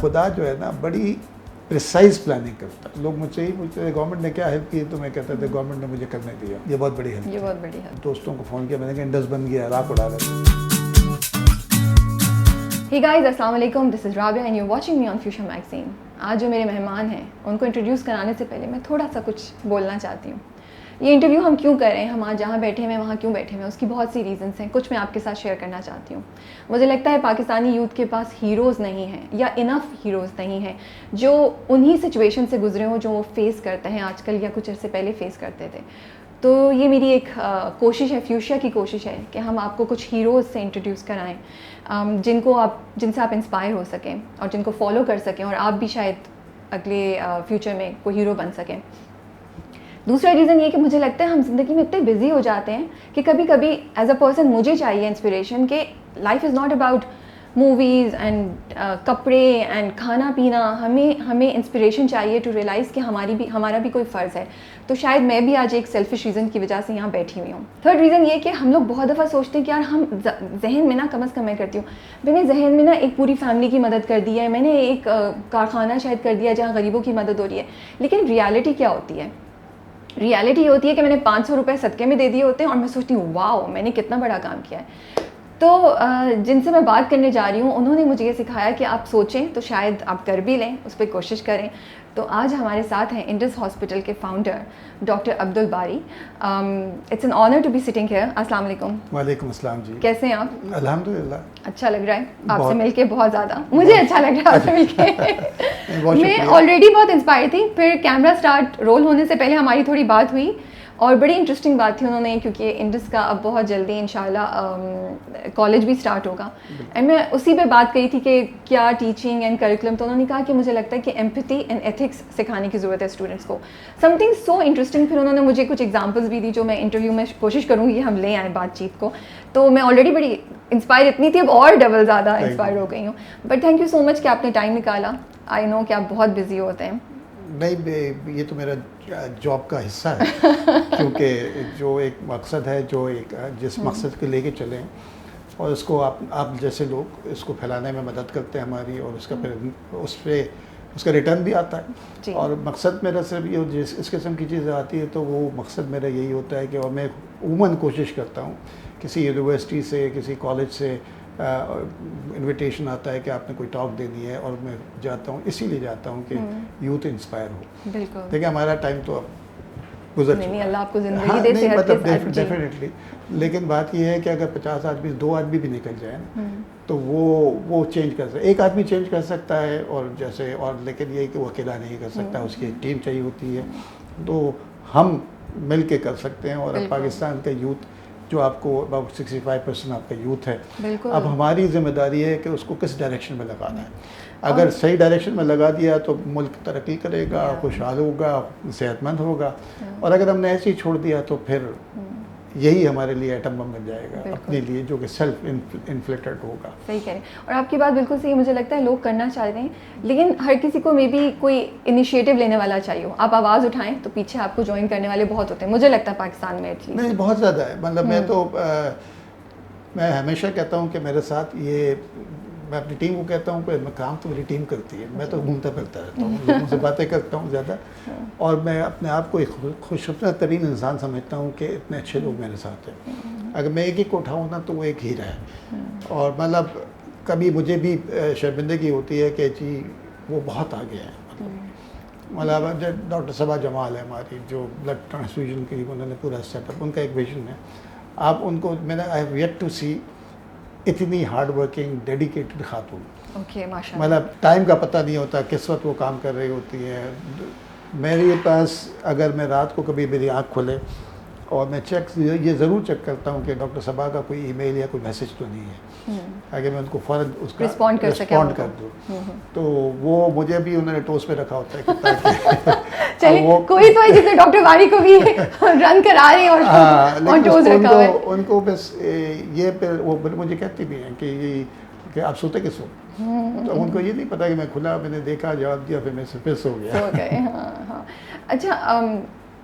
خدا جو ہے نا بڑی پریسائز پلاننگ کرتا ہے. لوگ مجھ سے ہی پوچھتے ہیں گورنمنٹ نے کیا ہیلپ کی, تو میں کہتا تھا گورنمنٹ نے مجھے کرنے دیا, یہ بہت بڑی ہیلپ. یہ بہت بڑی ہے. دوستوں کو فون کیا, میں نے کہا انڈس بن گیا, راک اڑا رہے. Hey guys, السلام علیکم, this is Rabia and you're watching me on Future Magazine. آج جو میرے مہمان ہیں ان کو انٹروڈیوس کرانے سے پہلے میں تھوڑا سا کچھ بولنا چاہتی ہوں. یہ انٹرویو ہم کیوں کر رہے ہیں, ہم آج جہاں بیٹھے ہوئے وہاں کیوں بیٹھے ہوئے, اس کی بہت سی ریزنس ہیں, کچھ میں آپ کے ساتھ شیئر کرنا چاہتی ہوں. مجھے لگتا ہے پاکستانی یوتھ کے پاس ہیروز نہیں ہیں یا انف ہیروز نہیں ہیں جو انہی سچویشن سے گزرے ہوں جو وہ فیس کرتے ہیں آج کل یا کچھ عرصے پہلے فیس کرتے تھے. تو یہ میری ایک کوشش ہے, فیوچر کی کوشش ہے کہ ہم آپ کو کچھ ہیروز سے انٹروڈیوس کرائیں جن سے آپ انسپائر ہو سکیں اور جن کو فالو کر سکیں اور آپ بھی شاید اگلے فیوچر میں کوئی ہیرو بن سکیں. دوسرا ریزن یہ کہ مجھے لگتا ہے ہم زندگی میں اتنے بزی ہو جاتے ہیں کہ کبھی کبھی ایز اے پرسن مجھے چاہیے انسپریشن کہ life is not about movies and کپڑے اینڈ کھانا پینا. ہمیں انسپریشن چاہیے ٹو ریئلائز کہ ہمارا بھی کوئی فرض ہے. تو شاید میں بھی آج ایک سیلفش ریزن کی وجہ سے یہاں بیٹھی ہوئی ہوں. تھرڈ ریزن یہ کہ ہم لوگ بہت دفعہ سوچتے ہیں کہ یار ہم ذہن میں نا, کم از کم میں کرتی ہوں, میں نے ذہن میں نا ایک پوری فیملی کی مدد کر دی ہے, میں نے ایک کارخانہ شاید کر دیا جہاں غریبوں کی مدد ہو رہی ہے. لیکن ریالٹی کیا ہوتی ہے؟ ریالٹی یہ ہوتی ہے کہ میں نے 500 روپے صدقے میں دے دیے ہوتے ہیں اور میں سوچتی ہوں واؤ میں نے کتنا بڑا کام کیا ہے. تو جن سے میں بات کرنے جا رہی ہوں انہوں نے مجھے یہ سکھایا کہ آپ سوچیں تو شاید آپ کر بھی لیں, اس پہ کوشش کریں. تو آج ہمارے ساتھ ہیں انڈس ہاسپٹل کے founder doctor Abdul Bari. It's an honour to be sitting here. السلام علیکم. وعلیکم السلام جی. کیسے ہیں آپ؟ الحمدللہ. اچھا لگ رہا ہے آپ سے مل کے, بہت زیادہ مجھے اچھا لگ رہا ہے آپ سے مل کے. میں آلریڈی بہت انسپائر تھی, پھر کیمرہ اسٹارٹ رول ہونے سے پہلے ہماری تھوڑی بات ہوئی اور بڑی انٹرسٹنگ بات تھی. انہوں نے, کیونکہ انڈس کا اب بہت جلدی انشاءاللہ کالج بھی اسٹارٹ ہوگا, اینڈ میں اسی پہ بات کری تھی کہ کیا ٹیچنگ اینڈ کریکولم. تو انہوں نے کہا کہ مجھے لگتا ہے کہ ایمپتھی اینڈ ایتھکس سکھانے کی ضرورت ہے اسٹوڈنٹس کو. Some thing so interesting. پھر انہوں نے مجھے کچھ ایگزامپلس بھی دی جو میں انٹرویو میں کوشش کروں گی ہم لے آئیں بات چیت کو. تو میں آلریڈی بڑی انسپائر اتنی تھی, اب اور ڈبل زیادہ انسپائر ہو گئی ہوں. بٹ تھینک یو سو مچ کہ آپ نے ٹائم نکالا. آئی نو کہ آپ بہت بزی ہوتے ہیں. نہیں, یہ تو میرا جاب کا حصہ ہے کیونکہ جو ایک مقصد ہے, جس مقصد کو لے کے چلیں اور اس کو آپ جیسے لوگ اس کو پھیلانے میں مدد کرتے ہیں ہماری, اور اس کا پھر اس کا ریٹرن بھی آتا ہے. اور مقصد میرا صرف یہ اس قسم کی چیزیں آتی ہے تو وہ مقصد میرا یہی ہوتا ہے کہ, اور میں عموماً کوشش کرتا ہوں کسی یونیورسٹی سے, کسی کالج سے انویٹیشن آتا ہے کہ آپ نے کوئی ٹاک دینی ہے, اور میں جاتا ہوں, اسی لیے جاتا ہوں کہ یوتھ انسپائر ہو. بالکل. دیکھیں ہمارا ٹائم تو اب گزر چکا ہے. نہیں, اللہ آپ کو زندگی دے, صحت کے ساتھ. ڈیفینیٹلی. لیکن بات یہ ہے کہ اگر 50 آدمی, 2 آدمی بھی نکل جائیں تو وہ چینج کر سکتے. ایک آدمی چینج کر سکتا ہے, اور جیسے, اور لیکن یہ کہ وہ اکیلا نہیں کر سکتا, اس کی ایک ٹیم چاہیے ہوتی ہے. تو ہم مل کے کر سکتے ہیں. اور اب پاکستان کا یوتھ جو آپ کو اباؤٹ 65% آپ کا یوتھ ہے, اب ہماری ذمہ داری ہے کہ اس کو کس ڈائریکشن میں لگانا ہے. اگر صحیح ڈائریکشن میں لگا دیا تو ملک ترقی کرے گا, خوشحال ہوگا, صحت مند ہوگا. اور اگر ہم نے ایسے ہی چھوڑ دیا تو پھر یہی ہمارے لیے ایٹم بم بن جائے گا اپنے لیے, جو کہ سیلف انفلیکٹڈ ہوگا. صحیح کہہ رہے ہیں, اور آپ کی بات بالکل صحیح. مجھے لگتا ہے لوگ کرنا چاہتے ہیں لیکن ہر کسی کو مے بی کوئی انیشیٹو لینے والا چاہیے ہو. آپ آواز اٹھائیں تو پیچھے آپ کو جوائن کرنے والے بہت ہوتے ہیں, مجھے لگتا ہے پاکستان میں ایٹ لیسٹ. نہیں, بہت زیادہ ہے. مطلب میں ہمیشہ کہتا ہوں کہ میرے ساتھ یہ, میں اپنی ٹیم کو کہتا ہوں کہ کام تو میری ٹیم کرتی ہے, میں تو گھومتا پھرتا رہتا ہوں, لوگوں سے باتیں کرتا ہوں زیادہ, اور میں اپنے آپ کو ایک خوش ترین انسان سمجھتا ہوں کہ اتنے اچھے لوگ میرے ساتھ ہیں. اگر میں ایک کو اٹھاؤں نا تو وہ ایک ہیرا ہے. اور مطلب کبھی مجھے بھی شرمندگی ہوتی ہے کہ جی وہ بہت آگے ہیں. مطلب ڈاکٹر صبا جمال ہے ہماری, جو بلڈ ٹرانسفیوژن کے لیے انہوں نے پورا سیٹ اپ, ان کا ایک ویژن ہے. آپ ان کو, میں نے آئی ہیو یٹ ٹو سی اتنی ہارڈ ورکنگ ڈیڈیکیٹڈ خاتون. مطلب ٹائم کا پتہ نہیں ہوتا کس وقت وہ کام کر رہی ہوتی ہے. میرے پاس اگر میں رات کو کبھی میری آنکھ کھلے اور میں یہ ضرور چیک کرتا ہوں کہ ڈاکٹر صبا کا کوئی ای میل یا کوئی میسج تو نہیں ہے, اگر میں ان کو فوراً اس کا رسپونڈ کر دوں. تو وہ مجھے بھی انہوں نے ٹوس پہ رکھا ہوتا ہے. چلیے کوئی تو ہے جس نے ڈاکٹر باری کو بھی رن کرا رہی اور آن ٹوز رکھا ہوا ہے. ان کو بس یہ پھر وہ مجھے کہتی بھی ہیں کہ آپ سوتے کس وقت, تو ان کو یہ نہیں پتا کہ میں کھلا, میں نے دیکھا, جواب دیا, پھر میں پھر سو گیا. اچھا,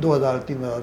2,000-3,000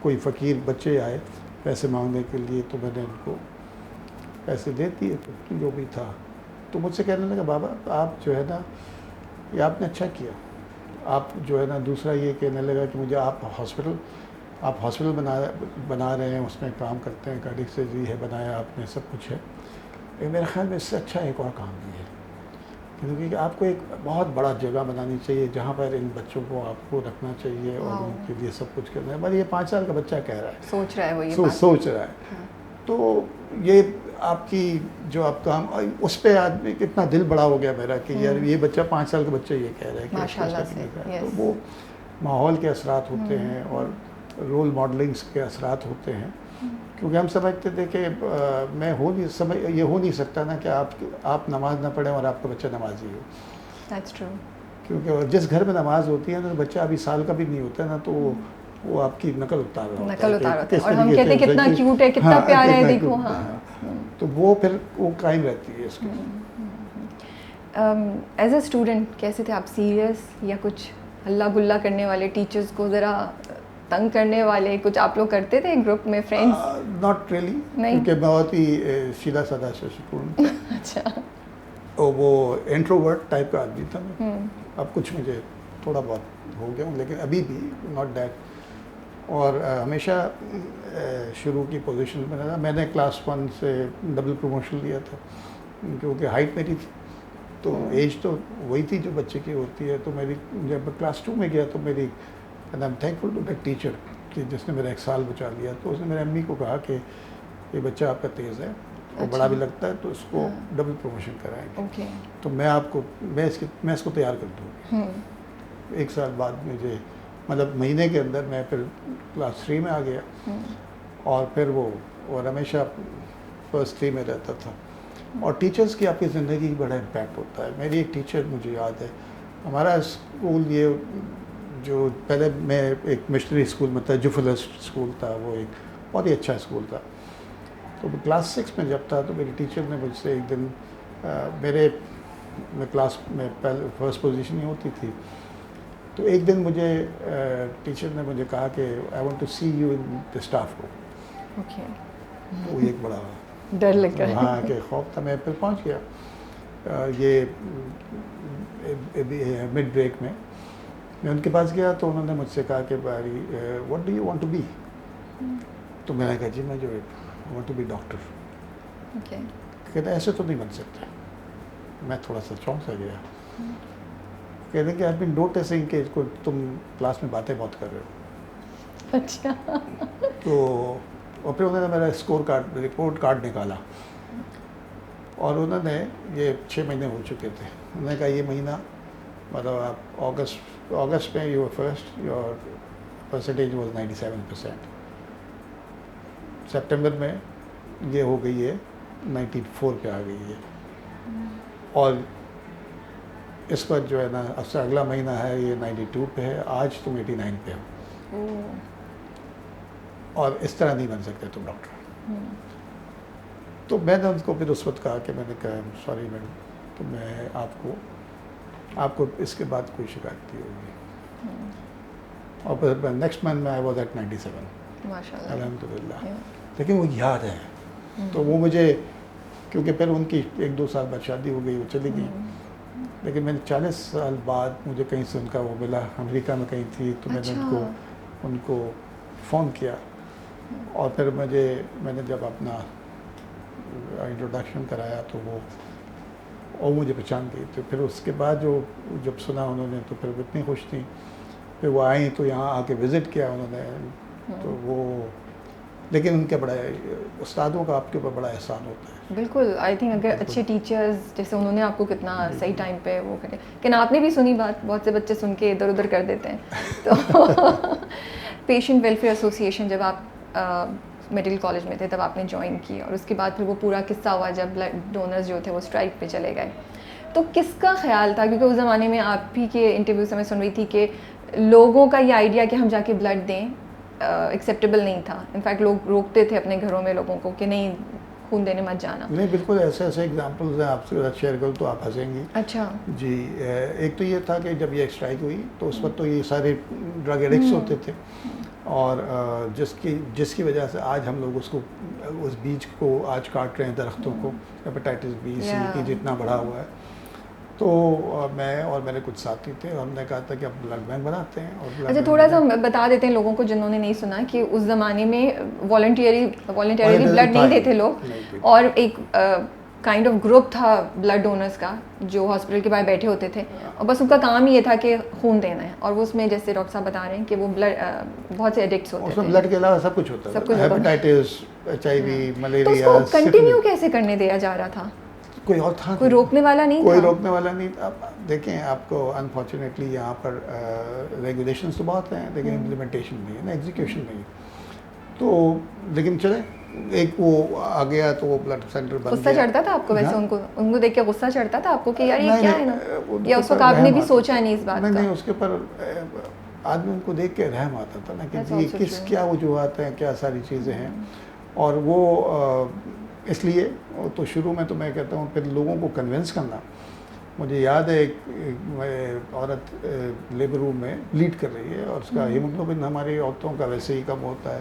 کوئی فقیر بچے آئے پیسے مانگنے کے لیے تو میں نے ان کو پیسے دے دیے جو بھی تھا. تو مجھ سے کہنے لگا بابا آپ جو ہے نا یہ آپ نے اچھا کیا. آپ جو ہے نا دوسرا یہ کہنے لگا کہ مجھے آپ ہاسپٹل بنا رہے ہیں, اس میں کام کرتے ہیں, کارڈک سرجری ہے بنایا آپ نے, سب کچھ ہے. لیکن میرے خیال میں اس سے اچھا ایک اور کام بھی ہے, کیونکہ آپ کو ایک بہت بڑا جگہ بنانی چاہیے جہاں پر ان بچوں کو آپ کو رکھنا چاہیے اور ان کے لیے سب کچھ کرنا ہے. بس یہ 5 سال کا بچہ کہہ رہا ہے, سوچ رہا ہے, وہ یہ سوچ رہا ہے. تو یہ آپ کی جو آپ کام اس پہ آدمی اتنا دل بڑا ہو گیا میرا کہ یار یہ بچہ 5 سال کا بچہ یہ کہہ رہا ہے کہ ماشاءاللہ سے. تو وہ ماحول کے اثرات ہوتے ہیں اور رول ماڈلنگس کے اثرات ہوتے ہیں. کیونکہ ہم سمجھتے تھے کہ یہ ہو نہیں سکتا نا کہ آپ نماز نہ پڑھیں اور آپ کا بچہ نمازی ہو. That's true. کیونکہ جس گھر میں نماز ہوتی ہے نا تو بچہ ابھی سال کا بھی نہیں ہوتا نا تو وہ آپ کی نقل اتار رہا ہوتا ہے اور ہم کہتے ہیں کتنا کیوٹ ہے, کتنا پیارا ہے, دیکھو. ہاں, تو وہ پھر وہ قائم رہتی ہے اس کی. ایز اے اسٹوڈنٹ کیسے تھے آپ؟ سیریس یا کچھ ہلا گلا کرنے والے, ٹیچرس کو ذرا تنگ کرنے والے کچھ آپ لوگ کرتے تھے گروپ میں, فرینڈس؟ ناٹ ریئلی, کیونکہ بہت ہی سیدھا سادہ سے اسٹوڈنٹ تھا. اچھا. وہ انٹروورٹ ٹائپ کا آدمی تھا میں. اب کچھ مجھے تھوڑا بہت ہو گیا ہوں لیکن ابھی بھی ناٹ دیٹ. اور ہمیشہ شروع کی پوزیشن میں رہا. میں نے کلاس 1 سے ڈبل پروموشن لیا تھا کیونکہ ہائٹ میری تھی تو ایج تو وہی تھی جو بچے کی ہوتی ہے. تو میری جب کلاس 2 میں گیا تو میری and I am thankful to that teacher کہ جس نے میرا 1 سال بچا لیا. تو اس نے میرے امی کو کہا کہ یہ بچہ آپ کا تیز ہے اور بڑا بھی لگتا ہے تو اس کو ڈبل پروموشن کرائیں گے, تو میں اس کو تیار کر دوں گی. 1 سال بعد مجھے مطلب مہینے کے اندر میں پھر کلاس 3 میں آ گیا اور پھر وہ اور ہمیشہ فرسٹ 3 میں رہتا تھا. اور ٹیچرز کی آپ کی زندگی بڑا امپیکٹ ہوتا ہے. میری ایک ٹیچر مجھے یاد ہے, ہمارا اسکول یہ جو پہلے میں ایک مشنری اسکول میں تھا, جوفلس اسکول تھا, وہ ایک بہت ہی اچھا اسکول تھا. تو کلاس 6 میں جب تھا تو میری ٹیچر نے مجھ سے ایک دن میں کلاس میں پہلے فرسٹ پوزیشن ہی ہوتی تھی, تو ایک دن مجھے ٹیچر نے مجھے کہا کہ I want to see you in the staff room. تو ایک بڑا ڈر لگ رہا, ہاں کہ خوف تھا. میں پھر پہنچ گیا یہ مڈ بریک میں ان کے پاس گیا تو انہوں نے مجھ سے کہا کہ what do you want to be. تو میں نے کہا جی میں جو وانٹ ٹو بی ڈاکٹر. کہتے ایسے تو نہیں بن سکتے. میں تھوڑا سا چونک سا گیا. کہتے ہیں کہ آئی بین نوٹسنگ کہ تم کلاس میں باتیں بہت کر رہے ہو. اچھا. تو اور پھر انہوں نے میرا اسکور کارڈ رپورٹ کارڈ نکالا اور انہوں نے یہ 6 مہینے ہو چکے تھے. انہوں نے کہا یہ مہینہ مطلب آپ اگست میں you first, your percentage was 97%. September میں یہ ہو گئی ہے 94 پہ آ گئی ہے, اور اس پر جو ہے نا اب سے اگلا مہینہ ہے یہ 92 پہ ہے, آج تم 89 پہ ہو, اور اس طرح نہیں بن سکتے تم ڈاکٹر. تو میں نے ان کو پھر اس وقت کہا کہ میں نے کہا سوری میڈم, تو میں آپ کو اس کے بعد کوئی شکایت نہیں ہوگی. اور پھر نیکسٹ منتھ میں آئی واز ایٹ 97 الحمد للہ. لیکن وہ یاد ہے. تو وہ مجھے کیونکہ پھر ان کی 1-2 سال بعد شادی ہو گئی, وہ چلی گئی. لیکن میں نے 40 سال بعد مجھے کہیں سے ان کا وہ ملا, امریکہ میں کہیں تھی, تو میں نے ان کو فون کیا اور پھر میں نے جب اپنا انٹروڈکشن کرایا تو وہ مجھے پہچان گئی. تو پھر اس کے بعد جب سنا انہوں نے تو پھر وہ اتنی خوش تھیں. پھر وہ آئیں تو یہاں آ کے وزٹ کیا انہوں نے. تو وہ لیکن ان کے بڑا استادوں کا آپ کے اوپر بڑا احسان ہوتا ہے. بالکل. آئی تھنک اگر اچھے ٹیچرز جیسے انہوں نے آپ کو کتنا صحیح ٹائم پہ وہ کرے, لیکن آپ نے بھی سنی بات, بہت سے بچے سن کے ادھر ادھر کر دیتے ہیں. تو پیشنٹ ویلفیئر ایسوسیشن جب آپ میڈیکل کالج میں تھے تب آپ نے جوائن کی, اور اس کے بعد پھر وہ پورا قصہ ہوا جب بلڈ ڈونرز جو تھے وہ اسٹرائک پہ چلے گئے. تو کس کا خیال تھا, کیونکہ اس زمانے میں آپ ہی کے انٹرویو سے میں سن رہی تھی کہ لوگوں کا یہ آئیڈیا کہ ہم جا کے بلڈ دیں ایکسیپٹیبل نہیں تھا. انفیکٹ لوگ روکتے تھے اپنے گھروں میں لوگوں کو کہ نہیں خون دینے مت جانا. نہیں بالکل ایسے ایگزامپلز ہیں, آپ سے شیئر کروں تو آپ ہنسیں گی. اچھا جی. ایک تو یہ تھا کہ جب یہ اسٹرائک ہوئی تو اس وقت تو یہ سارے ڈرگ ایڈکٹس ہوتے تھے, اور جس کی وجہ سے آج ہم لوگ اس بیج کو آج کاٹ رہے ہیں درختوں کو, ہیپاٹائٹس بی سی کی جتنا بڑھا ہوا ہے. تو میں اور میرے کچھ ساتھی تھے, ہم نے کہا تھا کہ اب بلڈ بینک بناتے ہیں. اور اچھا تھوڑا سا بتا دیتے ہیں لوگوں کو جنہوں نے نہیں سنا کہ اس زمانے میں والنٹیرلی بلڈ نہیں دیتے لوگ, اور ایک کائنڈ آف گروپ تھا بلڈ ڈونرس کا جو ہاسپٹل کے باہر بیٹھے ہوتے تھے, اور بس ان کا کام یہ تھا کہ خون دینا ہے. اور وہ اس میں جیسے ڈاکٹر صاحب بتا رہے ہیں کہ وہ بلڈ بہت سے ایڈکٹس ہوتے تھے, بلڈ کے علاوہ سب کچھ ہوتا ہے, hepatitis, H I V, malaria. تو اس کو کنٹینیو کیسے کرنے دیا جا رہا تھا؟ کوئی اور تھا, کوئی روکنے والا نہیں تھا, کوئی روکنے والا نہیں. اب دیکھیں آپ کو انفارچونیٹلی یہاں پر ریگولیشنس تو بہت ہیں لیکن امپلیمنٹیشن نہیں ہے نا, ایگزیکیوشن نہیں. تو لیکن چلے ایک وہ آ گیا تو وہ بلڈ سینٹر بن گیا. غصہ چڑھتا تھا آپ کو ویسے ان کو دیکھ کے غصہ چڑھتا تھا آپ کو کہ یار یہ کیا ہے نا, یا اس وقت آپ نے بھی سوچا نہیں اس بات کا؟ نہیں, اس کے اوپر آدمی ان کو دیکھ کے رحم آتا تھا نا کہ یہ کیا وجوہات ہیں, کیا ساری چیزیں ہیں. اور وہ اس لیے تو شروع میں تو میں کہتا ہوں پھر لوگوں کو کنونس کرنا. مجھے یاد ہے ایک عورت لیبر روم میں بلیڈ کر رہی ہے اور اس کا ہیموگلوبن ہماری عورتوں کا ویسے ہی کم ہوتا ہے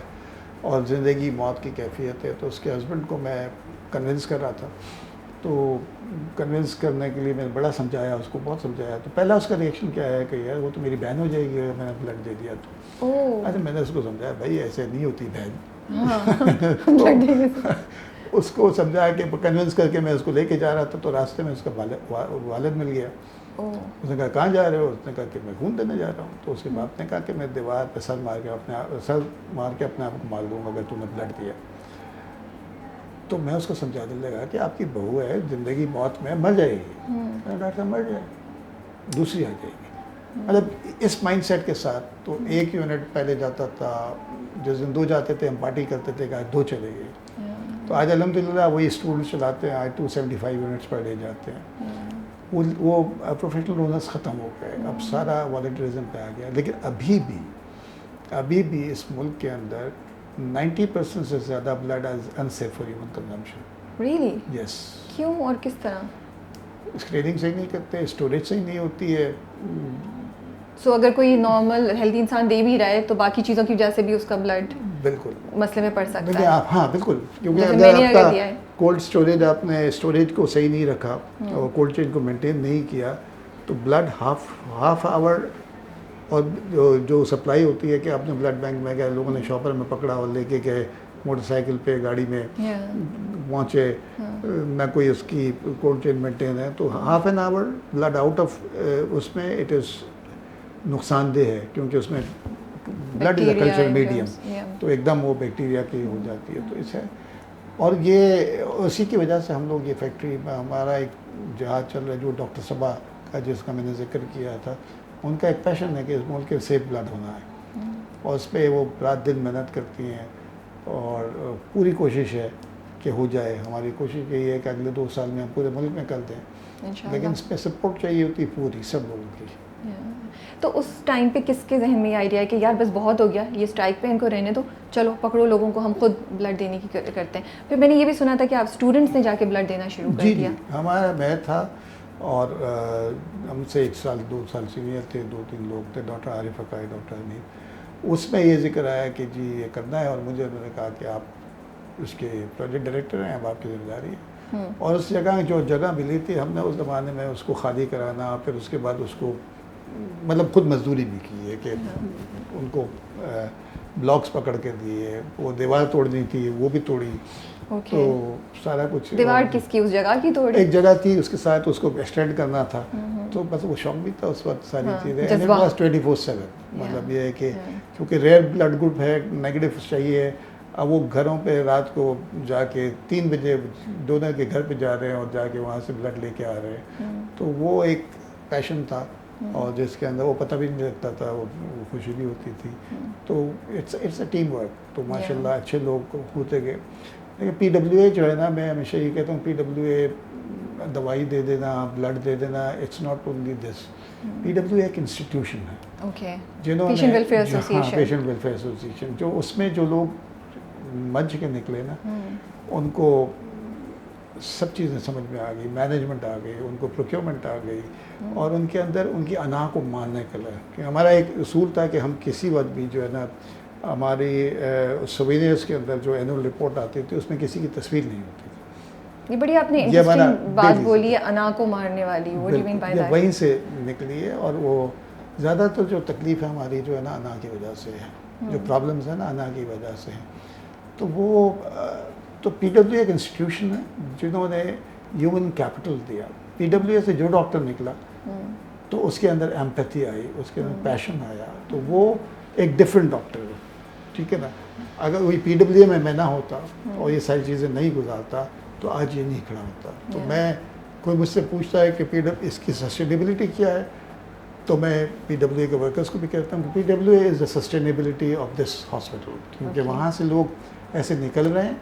اور زندگی موت کی کیفیت ہے. تو اس کے ہسبینڈ کو میں کنونس کر رہا تھا, تو کنونس کرنے کے لیے میں نے بڑا سمجھایا, اس کو بہت سمجھایا. تو پہلا اس کا ریئیکشن کیا ہے کہ یار وہ تو میری بہن ہو جائے گی اگر میں نے بلڈ دے دیا تو. اچھا میں نے اس کو سمجھایا بھائی ایسے نہیں ہوتی بہن. اس کو سمجھا کہ کنونس کر کے میں اس کو لے کے جا رہا تھا, تو راستے میں اس کا والد مل گیا. اس نے کہا کہاں جا رہے ہو؟ اس نے کہا کہ میں خون دینے جا رہا ہوں. تو اس کے باپ نے کہا کہ میں دیوار پہ سر مار کے اپنے آپ کو مار دوں گا اگر تم نے بلڈ دیا. تو میں اس کو سمجھانے لگا کہ آپ کی بہو ہے, زندگی موت میں مر جائے گی. ڈاکٹر صاحب مر جائے, دوسری آ جائے گی. مطلب اس مائنڈ سیٹ کے ساتھ. تو 1 یونٹ پہلے جاتا تھا, جس دن 2 جاتے تھے ہم پارٹی کرتے تھے کہ آج 2 چلے گئے. تو آج الحمدللہ وہی اسٹوڈنٹ چلاتے ہیں, آج 275 یونٹس پر ڈے جاتے ہیں. وہ پروفیشنل رونرس ختم ہو گئے, اب سارا والنٹرزم پہ آ گیا. لیکن ابھی بھی اس ملک کے اندر 90% سے زیادہ blood is unsafe for human consumption. Really? Yes. کیوں اور کس طرح؟ اسکریننگ صحیح نہیں کرتے, اسٹوریج صحیح نہیں ہوتی ہے. سو اگر کوئی نارمل ہیلتھی انسان دے بھی رہا ہے تو باقی چیزوں کی وجہ سے بھی اس کا بلڈ بالکل مسئلے میں پڑ سکتا ہے. ہاں بالکل, کیونکہ اگر آپ کا کولڈ اسٹوریج, آپ نے اسٹوریج کو صحیح نہیں رکھا اور کولڈ چین کو مینٹین نہیں کیا تو بلڈ ہاف آور, اور جو سپلائی ہوتی ہے کہ آپ نے بلڈ بینک میں گئے, لوگوں نے شاپر میں پکڑا اور لے کے گئے, موٹر سائیکل پہ گاڑی میں پہنچے, نہ کوئی اس کی کولڈ چین مینٹین ہے, تو half an hour blood out of اس میں اٹ از نقصان دہ ہے, کیونکہ اس میں blood is a culture medium, تو ایک دم وہ بیکٹیریا کی ہو جاتی ہے. تو اس ہے, اور یہ اسی کی وجہ سے ہم لوگ یہ فیکٹری میں ہمارا ایک جہاز چل رہا ہے جو ڈاکٹر صبا کا جس کا میں نے ذکر کیا تھا, ان کا ایک پیشن ہے کہ اس ملک کے سیف بلڈ ہونا ہے, اور اس پہ وہ رات دن محنت کرتی ہیں اور پوری کوشش ہے کہ ہو جائے. ہماری کوشش یہی ہے کہ اگلے 2 سال میں ہم پورے ملک میں کر دیں, لیکن اس پہ سپورٹ چاہیے ہوتی پوری سب لوگوں کی. تو اس ٹائم پہ کس کے ذہن میں یہ آئیڈیا ہے کہ یار بس بہت ہو گیا, یہ اسٹرائک پہ ان کو رہنے دو, چلو پکڑو لوگوں کو, ہم خود بلڈ دینے کی کرتے ہیں. پھر میں نے یہ بھی سنا تھا کہ آپ اسٹوڈنٹس نے جا کے بلڈ دینا شروع کر دیا. جی, ہمارا میں تھا اور ہم سے 1 سال 2 سال سینئر تھے, 2-3 لوگ تھے, ڈاکٹر عارف حقائی, ڈاکٹر امین. اس میں یہ ذکر آیا کہ جی یہ کرنا ہے, اور مجھے انہوں نے کہا کہ آپ اس کے پروجیکٹ ڈائریکٹر ہیں, اب آپ کی ذمہ داری ہے. اور اس جو جگہ ملی تھی, ہم نے اس زمانے میں اس کو خالی کرانا, پھر اس کے بعد اس کو مطلب خود مزدوری بھی کی ہے کہ ان کو بلاکس پکڑ کے دیے, وہ دیوار توڑنی تھی وہ بھی توڑی. تو سارا کچھ. دیوار کس کی؟ اس جگہ کی توڑی؟ ایک جگہ تھی, اس کے ساتھ اس کو ایکسٹینڈ کرنا تھا. تو بس وہ شوق بھی تھا اس وقت, ساری چیزیں 24/7. مطلب یہ ہے کہ کیونکہ ریئر بلڈ گروپ ہے, نیگیٹو چاہیے. اب وہ گھروں پہ رات کو جا کے 3 بجے ڈونر کے گھر پہ جا رہے ہیں اور جا کے وہاں سے بلڈ لے کے آ رہے ہیں. تو وہ ایک پیشن تھا, اور جس کے اندر وہ پتہ بھی نہیں لگتا تھا, وہ خوشی بھی ہوتی تھی. تو اٹس اے ٹیم ورک. تو ماشاء اللہ اچھے لوگ ہوتے گئے. لیکن PWA جو ہے نا, میں ہمیشہ یہ کہتا ہوں PWA دوائی دے دینا, بلڈ دے دینا, it's not only this. PWA ایک انسٹیٹیوشن ہے, جنہوں نے پیشنٹ ویلفیئر ایسوسیشن, جو اس میں جو لوگ مجھ کے نکلے نا, ان کو سب چیزیں سمجھ میں آ گئی, مینجمنٹ آ گئی, ان کو پروکیورمنٹ آ گئی, اور ان کے اندر ان کی انا کو ماننے کا لگا. کہ ہمارا ایک اصول تھا کہ ہم کسی وقت بھی جو ہے نا ہماری سووینئرس کے اندر جو اینول رپورٹ آتی تھی اس میں کسی کی تصویر نہیں ہوتی تھی. یہ بڑی آپ نے انٹرسٹنگ بات بولی ہے, انا کو مارنے والی, what do you mean by that؟ وہیں سے نکلی ہے, اور وہ زیادہ تر جو تکلیف ہے ہماری جو ہے نا انا کی وجہ سے ہے, جو پرابلمز ہیں نا انا کی وجہ سے ہیں. تو وہ تو پی ڈبلیو ایک انسٹیٹیوشن ہے جنہوں نے ہیومن کیپٹل دیا. پی ڈبلیو سے جو ڈاکٹر نکلا تو اس کے اندر ایمپیتھی آئی, اس کے اندر پیشن آیا, تو وہ ایک ڈفرینٹ ڈاکٹر ہے, ٹھیک ہے نا. اگر وہی پی ڈبلیو میں نہ ہوتا اور یہ ساری چیزیں نہیں گزارتا تو آج یہ نہیں کھڑا ہوتا. تو میں کوئی مجھ سے پوچھتا ہے کہ اس کی سسٹینیبلٹی کیا ہے, تو میں پی ڈبلیو کے ورکرس کو بھی کہتا ہوں کہ P W is the sustainability of this hospital, کیونکہ وہاں سے لوگ ایسے نکل رہے ہیں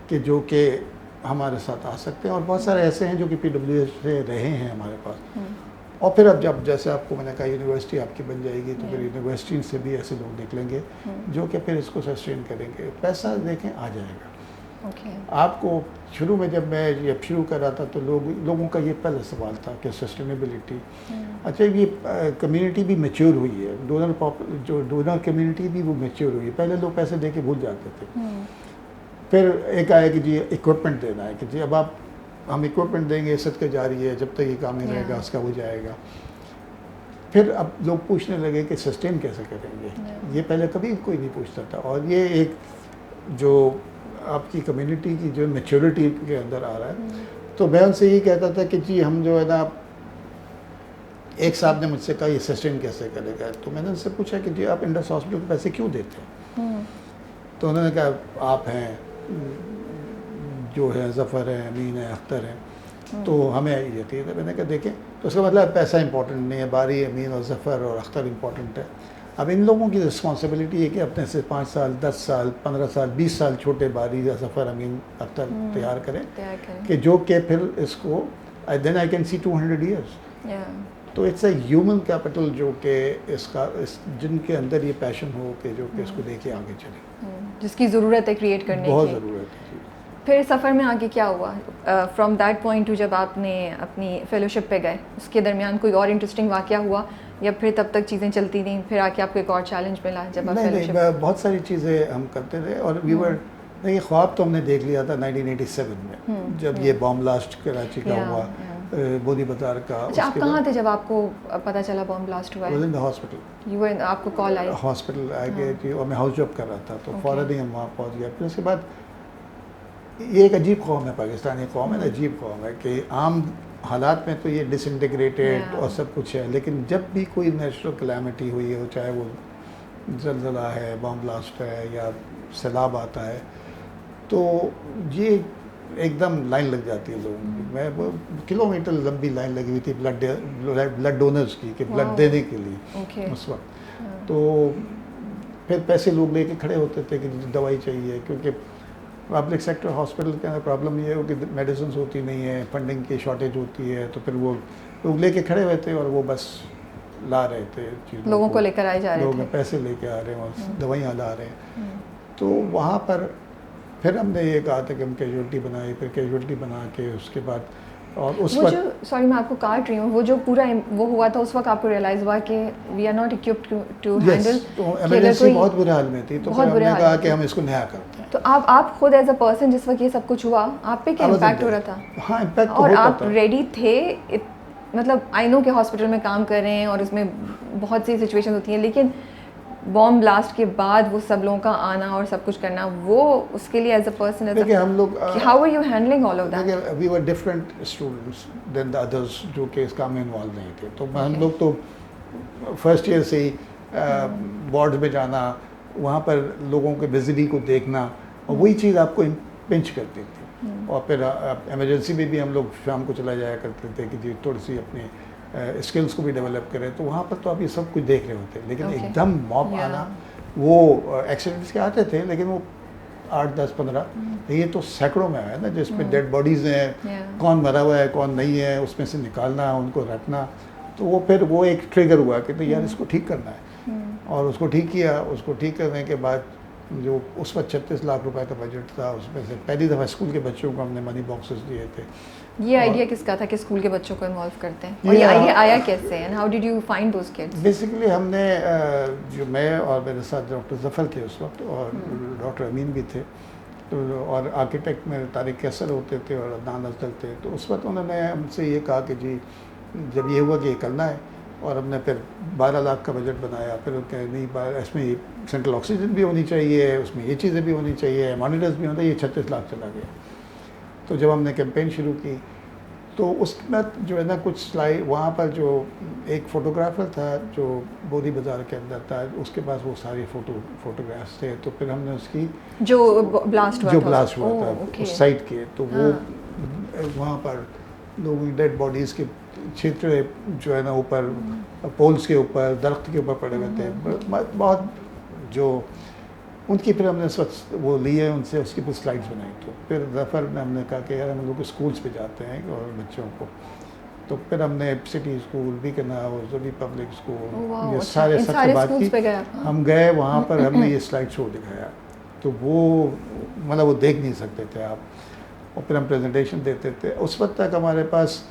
کہ جو کہ ہمارے ساتھ آ سکتے ہیں, اور بہت سارے ایسے ہیں جو کہ پی ڈبلیو سے رہے ہیں ہمارے پاس. اور پھر اب جب جیسے آپ کو میں نے کہا یونیورسٹی آپ کی بن جائے گی تو پھر یونیورسٹی سے بھی ایسے لوگ نکلیں گے جو کہ پھر اس کو سسٹین کریں گے. پیسہ دیکھیں آ جائے گا. آپ کو شروع میں جب میں یہ شروع کر رہا تھا تو لوگوں کا یہ پہلا سوال تھا کہ سسٹینیبلٹی. اچھا یہ کمیونٹی بھی میچور ہوئی ہے, جو ڈونر کمیونٹی بھی وہ میچور ہوئی ہے. پہلے لوگ پیسے دے کے بھول جاتے تھے. پھر ایک آیا کہ جی اکوپمنٹ دینا ہے, کہ جی اب ہم اکوپمنٹ دیں گے, صدقہ جاری ہے, جب تک یہ کام نہیں رہے گا اس کا ہو جائے گا. پھر اب لوگ پوچھنے لگے کہ سسٹین کیسے کریں گے. یہ پہلے کبھی کوئی نہیں پوچھتا تھا, اور یہ ایک جو آپ کی کمیونٹی کی جو میچورٹی کے اندر آ رہا ہے. تو میں ان سے یہ کہتا تھا کہ جی ہم جو ہے نا, ایک صاحب نے مجھ سے کہا یہ سسٹین کیسے کرے گا, تو میں نے ان سے پوچھا کہ جی آپ انڈس ہاسپٹل کو پیسے کیوں دیتے ہیں. تو انہوں نے کہا آپ ہیں, جو ہے ظفر ہے, امین ہے, اختر ہیں, تو ہمیں یہ تھی. میں نے کہا دیکھیں, تو اس کا مطلب پیسہ امپورٹنٹ نہیں ہے, باری, امین اور ظفر اور اختر امپورٹنٹ ہے. اب ان لوگوں کی رسپانسبلٹی ہے کہ اپنے سے 5 سال 10 سال 15 سال 20 سال چھوٹے باری یا ظفر, امین, اختر تیار کریں کہ جو کہ پھر اس کو دین آئی کین سی 200 ایئرس. تو اٹس اے ہیومن کیپٹل جو کہ جن کے اندر یہ پیشن ہو کہ جو کہ اس کو دے کے آگے چلے, جس کی ضرورت ہے کریٹ کرنے کی. بہت ضرورت ہے. پھر سفر میں آگے کیا ہوا فرام دیٹ پوائنٹ ٹو جب آپ نے اپنی فیلوشپ پہ گئے, اس کے درمیان کوئی اور انٹرسٹنگ واقعہ ہوا یا پھر تب تک چیزیں چلتی رہیں, پھر آ کے آپ کو ایک اور چیلنج ملا جب آپ فیلوشپ؟ نہیں, بہت ساری چیزیں ہم کرتے رہے, اور یہ خواب تو ہم نے دیکھ لیا تھا 1987 میں جب یہ بام بلاسٹ کراچی کا ہوا, بودی بازار کا. اچھا, آپ کہاں تھے جب آپ کو پتہ چلا بام بلاسٹ ہوا ہے؟ ہاسپٹل. آپ کو کال آئی ہاسپٹل آ گئے تھی, اور میں ہاؤس جاب کر رہا تھا, تو فوراً ہی ہم وہاں پہنچ گئے. پھر اس کے بعد یہ ایک عجیب قوم ہے, پاکستانی قوم ہے نا, عجیب قوم ہے کہ عام حالات میں تو یہ ڈس انٹیگریٹیڈ اور سب کچھ ہے, لیکن جب بھی کوئی نیچرل کلیمٹی ہوئی ہے, چاہے وہ زلزلہ ہے, بام بلاسٹ ہے, یا سیلاب آتا ہے, تو یہ ایک دم لائن لگ جاتی ہے لوگوں کی. میں کلومیٹر لمبی لائن لگی ہوئی تھی بلڈ ڈونرز کی, کہ بلڈ دینے کے لیے اس وقت. تو پھر پیسے لوگ لے کے کھڑے ہوتے تھے کہ دوائی چاہیے, کیونکہ پبلک سیکٹر ہاسپٹل کے اندر پرابلم یہ ہے کہ میڈیسنس ہوتی نہیں ہے, فنڈنگ کی شارٹیج ہوتی ہے, تو پھر وہ لوگ لے کے کھڑے ہوئے تھے اور وہ بس لا رہے تھے چیزوں لوگوں کو لے کر آئے جا رہے تھے, لوگ پیسے لے کے آ رہے ہیں اور دوائیاں لا رہے ہیں. تو وہاں پر پھر ہم نے یہ کہا تھا کہ ہم کیجولٹی بنائی, پھر کیجولٹی بنا کے اس کے بعد, اور اس وقت سوری میں آپ کو کاٹ رہی ہوں, وہ جو پورا وہ ہوا تھا اس وقت آپ کو ریئلائز ہوا کہ we are not equipped to handle, emergency بہت برے حال میں تھی, تو پھر ہم نے کہا کہ ہم اس کو نیا کرتے ہیں. تو آپ خود ایز اے پرسن جس وقت یہ سب کچھ ہوا, آپ پہ کیا امپیکٹ ہو رہا تھا؟ ہاں, امپیکٹ اور آپ ریڈی تھے, مطلب آئی نو کہ ہاسپٹل میں کام کر رہے ہیں اور اس میں بہت سی سچویشن ہوتی ہیں, لیکن بام بلاسٹ کے بعد وہ سب لوگوں کا آنا اور سب کچھ کرنا, وہ اس کے لیے ایز اے پرسن ہم لوگ how are you handling all of that? We were different students than the others جو کہ اس کام میں انوالو نہیں تھے. تو ہم لوگ تو فرسٹ ایئر سے ہی وارڈ میں جانا, وہاں پر لوگوں کے بزری کو دیکھنا, اور وہی چیز آپ کو پنچ کرتی تھی. اور پھر ایمرجنسی میں بھی ہم لوگ شام کو چلا جایا کرتے تھے کہ جی تھوڑی سی اپنے اسکلس کو بھی ڈیولپ کریں. تو وہاں پر تو آپ یہ سب کچھ دیکھ رہے ہوتے, لیکن ایک دم موب آنا, وہ ایکسیڈنٹس کے آتے تھے لیکن وہ 8 10 15, یہ تو سینکڑوں میں آیا نا, جس میں ڈیڈ باڈیز ہیں, کون مرا ہوا ہے کون نہیں ہے, اس میں سے نکالنا, ان کو رکھنا. تو وہ پھر وہ ایک ٹریگر ہوا کہ تو یار اس کو ٹھیک کرنا ہے, اور اس کو ٹھیک کیا. اس کو ٹھیک کرنے کے بعد جو اس وقت 36 لاکھ روپے کا بجٹ تھا، اس میں سے پہلی دفعہ اسکول کے بچوں کو ہم نے منی باکسز دیے تھے. یہ آئیڈیا کس کا تھا کہ اسکول کے بچوں کو انوالو کرتے ہیں، اور یہ آئیڈیا آیا کیسے، and how did you find those kids? Basically ہم نے جو میں اور میرے ساتھ ڈاکٹر ظفر تھے اس وقت، اور ڈاکٹر امین بھی تھے، تو اور آرکیٹیکٹ میں طارق کیسر ہوتے تھے اور عدنان افضل تھے. تو اس وقت انہوں نے ہم سے یہ کہا کہ جی جب یہ ہوا کہ یہ کرنا ہے، اور ہم نے پھر 12 لاکھ کا بجٹ بنایا. پھر کہ نہیں اس میں سینٹرل آکسیجن بھی ہونی چاہیے، اس میں یہ چیزیں بھی ہونی چاہیے، مانیٹرز بھی ہونا، یہ 36 لاکھ چلا گیا. تو جب ہم نے کیمپین شروع کی تو اس میں جو ہے نا کچھ سلائی وہاں پر جو ایک فوٹوگرافر تھا جو بودی بازار کے اندر تھا، اس کے پاس وہ سارے فوٹوگرافس تھے. تو پھر ہم نے اس کی جو بلاسٹ ہوا تھا اس سائٹ کے، تو وہ وہاں پر لوگوں کی ڈیڈ باڈیز کے چھیترے جو ہے نا اوپر پولس کے اوپر، درخت کے اوپر پڑے ہوئے تھے. بہت جو ان کی پھر ہم نے اس وقت وہ لیے ان سے، اس کی پھر سلائڈس بنائی. تو پھر ظفر نے ہم نے کہا کہ یار ہم لوگ اسکولس پہ جاتے ہیں اور بچوں کو. تو پھر ہم نے سٹی اسکول، بیکن ہاؤس، زبی پبلک اسکول، یہ سارے سب سے بات کی. ہم گئے وہاں پر، ہم نے یہ سلائڈ شو دکھایا. تو وہ مطلب وہ دیکھ نہیں سکتے تھے آپ. اور پھر ہم پریزنٹیشن دیتے تھے. اس وقت تک ہمارے پاس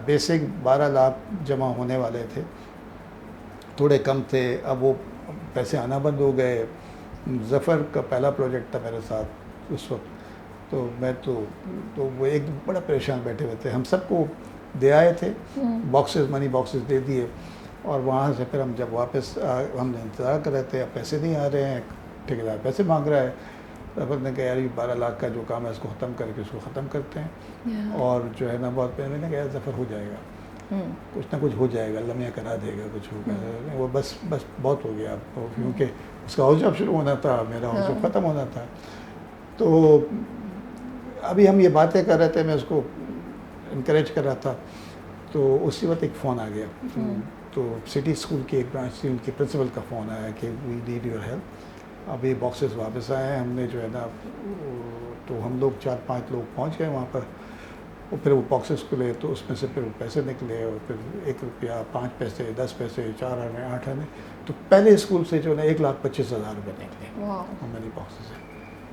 بیسک 12 لاکھ جمع ہونے والے تھے، تھوڑے کم تھے. اب وہ پیسے آنا بند ہو گئے. ظفر کا پہلا پروجیکٹ تھا میرے ساتھ اس وقت. تو میں تو وہ ایک بڑا پریشان بیٹھے ہوئے تھے. ہم سب کو دے آئے تھے باکسز، منی باکسز دے دیے. اور وہاں سے پھر ہم جب واپس ہم نے انتظار کر رہے تھے، اب پیسے نہیں آ رہے ہیں، ٹھیکیدار پیسے مانگ رہا ہے. ظفر نے کہا یار یہ 12 لاکھ کا جو کام ہے اس کو ختم کر کے اس کو ختم کرتے ہیں. اور جو ہے نا بہت پہلے نے کہا ظفر ہو جائے گا، کچھ نہ کچھ ہو جائے گا، لمحہ کرا دے گا، کچھ ہوگا. وہ بس بہت ہو گیا اب، کیونکہ اس کا ہاؤس جاب شروع ہونا تھا، میرا ہاؤس جاب ختم ہونا تھا. تو ابھی ہم یہ باتیں کر رہے تھے، میں اس کو انکریج کر رہا تھا. تو اسی وقت ایک فون آ گیا. تو سٹی اسکول کی ایک برانچ تھی، ان کے پرنسپل کا فون آیا کہ وی نیڈ یور ہیلپ. اب یہ باکسز واپس آئے ہیں. ہم نے جو ہے نا تو ہم لوگ 4-5 لوگ پہنچ گئے وہاں پر. اور پھر وہ باکسز کھلے تو اس میں سے پھر وہ پیسے نکلے، اور پھر 1 روپیہ، 5 پیسے، 10 پیسے، 4 آنے، 8 آنے. تو پہلے اسکول سے جو ہے نا 1,25,000 روپے نکلے منی باکسز سے.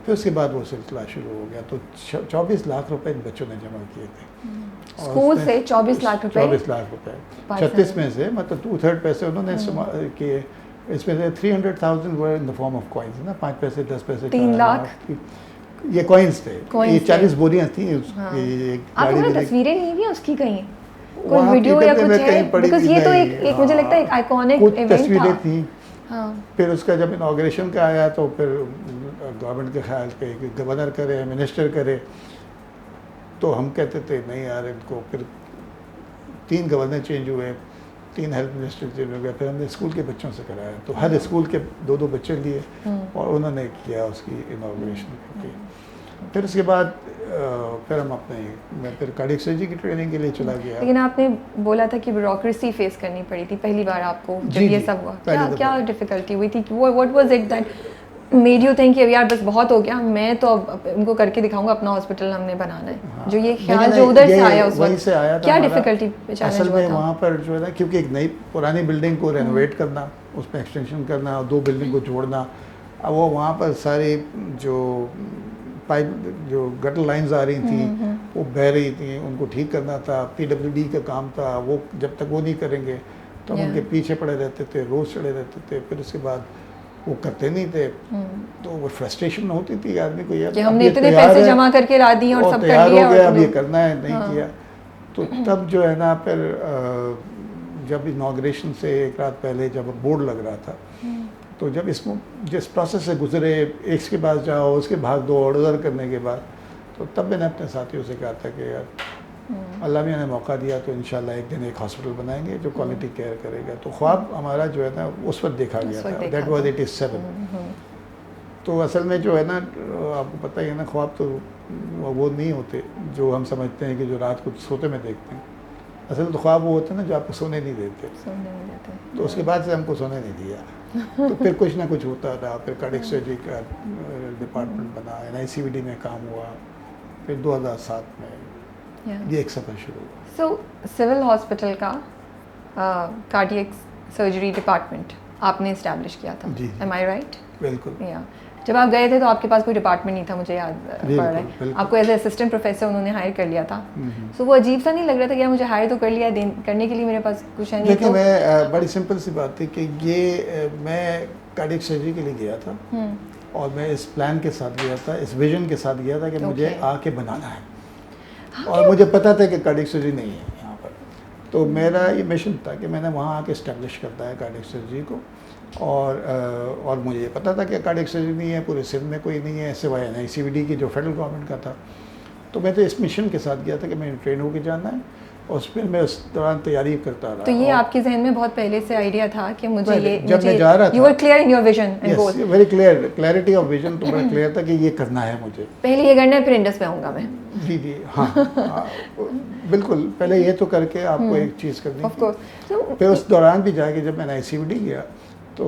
پھر اس کے بعد وہ سلسلہ شروع ہو گیا. تو 24 لاکھ روپے ان بچوں نے جمع کیے تھے اسکول سے. 24 لاکھ روپے 36 میں سے مطلب 2/3 پیسے انہوں نے کیے. اس میں سے 300,000 were in the form of coins نا، 5 پیسے، 10 پیسے، 3 لاکھ یہ کوئنس تھے. یہ 40 بوریاں تھیں. آپ کو تصویریں نہیں بھی اس کی کہیں، کوئی ویڈیو یا کچھ ہے؟ بیکاز یہ تو ایک مجھے لگتا ہے ایک آئیکونک ایونٹ تھا. تصویریں تھیں. پھر اس کا جب انوگریشن کا آیا تو پھر گورنمنٹ کے خیال پہ کہ گورنر کرے، منسٹر کرے. تو ہم کہتے تھے نہیں یار ان کو. پھر 3 گورنر چینج ہوئے، 3 ہیلتھ منسٹر چینج ہو گئے. پھر ہم نے اسکول کے بچوں سے کرایا. تو ہر اسکول کے 2 بچے لیے اور انہوں نے کیا اس کی انوگریشن کی. پھر اس کے بعد پھر ہم میں پھر کارڈیک سرجری کی ٹریننگ کے لیے چلا گیا. لیکن آپ نے بولا تھا کہ بیوروکریسی فیس کرنی پڑی تھی پہلی بار آپ کو جب یہ سب ہوا. کیا ڈیفیکلٹی ہوئی تھی؟ What was it that made you think کہ یار بس بہت ہو گیا، میں تو اب ان کو کر کے دکھاؤں گا، اپنا ہاسپٹل ہم نے بنانا ہے. جو یہ خیال جو ادھر سے آیا اس وقت کیا ڈیفیکلٹی اصل میں وہاں پر جو ہے نا، کیونکہ ایک نئی پرانی بلڈنگ کو رینوویٹ کرنا، اس میں ایکسٹینشن کرنا، اور 2 بلڈنگ کو جوڑنا. اب وہ وہاں پر ساری جو پائپ جو گٹر لائنز آ رہی تھیں وہ بہہ رہی تھیں، ان کو ٹھیک کرنا تھا. PWD کا کام تھا. وہ جب تک وہ نہیں کریں گے تو ہم ان کے پیچھے پڑے رہتے تھے، روز چڑے رہتے تھے. پھر اس کے بعد وہ کرتے نہیں تھے. تو وہ فرسٹریشن ہوتی تھی آدمی کو، یار ہم نے اتنے پیسے جمع کر کے لا دیے اور سب کر لیا، ہو گیا، اب یہ کرنا ہے، نہیں کیا. تو تب جو ہے نا پھر جب انوگریشن سے ایک رات پہلے جب بورڈ لگ رہا تھا، تو جب جس پروسیس سے گزرے، ایک کے پاس جاؤ، اس کے بھاگ دو ادھر کرنے کے بعد، تو تب میں نے اپنے ساتھیوں سے کہا تھا کہ یار اللہ میاں نے موقع دیا تو انشاءاللہ ایک دن ایک ہاسپٹل بنائیں گے جو کوالٹی کیئر کرے گا. تو خواب ہمارا جو ہے نا اس وقت دیکھا گیا تھا. That was 87. تو اصل میں جو ہے نا آپ کو پتہ ہی ہے نا، خواب تو وہ نہیں ہوتے جو ہم سمجھتے ہیں کہ جو رات کو سوتے میں دیکھتے ہیں. اصل تو خواب وہ ہوتے ہیں نا جو آپ کو سونے نہیں دیتے. تو اس کے بعد سے ہم کو سونے نہیں دیا. تو پھر کچھ نہ کچھ ہوتا رہا. پھر کارڈیک سرجری کا ڈپارٹمنٹ بنا، NICVD میں کام ہوا. پھر 2007 میں یہ ایک سفر شروع ہوا. سو سول ہاسپٹل کا کارڈیک سرجری ڈپارٹمنٹ آپ نے اسٹیبلش کیا تھا، جی ایم آئی رائٹ؟ بالکل. جب آپ گئے تھے تو آپ کے پاس کوئی ڈپارٹمنٹ نہیں تھا، مجھے یاد پڑ رہا ہے، آپ کو ایز اے اسسٹنٹ پروفیسر انہوں نے ہائر کر لیا تھا. سو وہ عجیب سا نہیں لگ رہا تھا کہ مجھے ہائر تو کر لیا، کرنے کے لیے میرے پاس کچھ ہے نہیں؟ دیکھیں میں بڑی سمپل سی بات تھی کہ یہ میں کارڈیک سرجری کے لیے گیا تھا اور میں اس پلان کے ساتھ گیا تھا، اس ویژن کے ساتھ گیا تھا کہ مجھے آ کے بنانا ہے، اور مجھے پتہ تھا کہ کارڈیک سرجری نہیں ہے یہاں پر. تو میرا یہ مشن تھا کہ میں نے وہاں آ کے اسٹیبلش کرتا ہے کارڈیک سرجری کو، اور مجھے یہ پتہ تھا کہ کارڈیک سرجری نہیں ہے پورے سندھ میں، کوئی نہیں ہے سوائے NICVD کی جو فیڈرل گورنمنٹ کا تھا. تو میں تو اس مشن کے ساتھ گیا تھا کہ میں ٹرین ہو کے جانا ہے، اور اس پہ میں اس دوران تیاری کرتا رہا. تو یہ آپ کے ذہن میں بہت پہلے سے آئیڈیا تھا کہ مجھے یہ، جب میں جا رہا تھا، you were clear in your vision and goal? Very clear, clarity of vision تو بڑا کلیئر تھا کہ یہ کرنا ہے مجھے. پہلے یہ کرنا ہے پھر انڈس پہ آؤں گا میں. جی ہاں بالکل، پہلے یہ تو کر کے آپ کو ایک چیز کرنی آف کورس. پھر اس دوران بھی جا کے جب میں NICVD گیا تو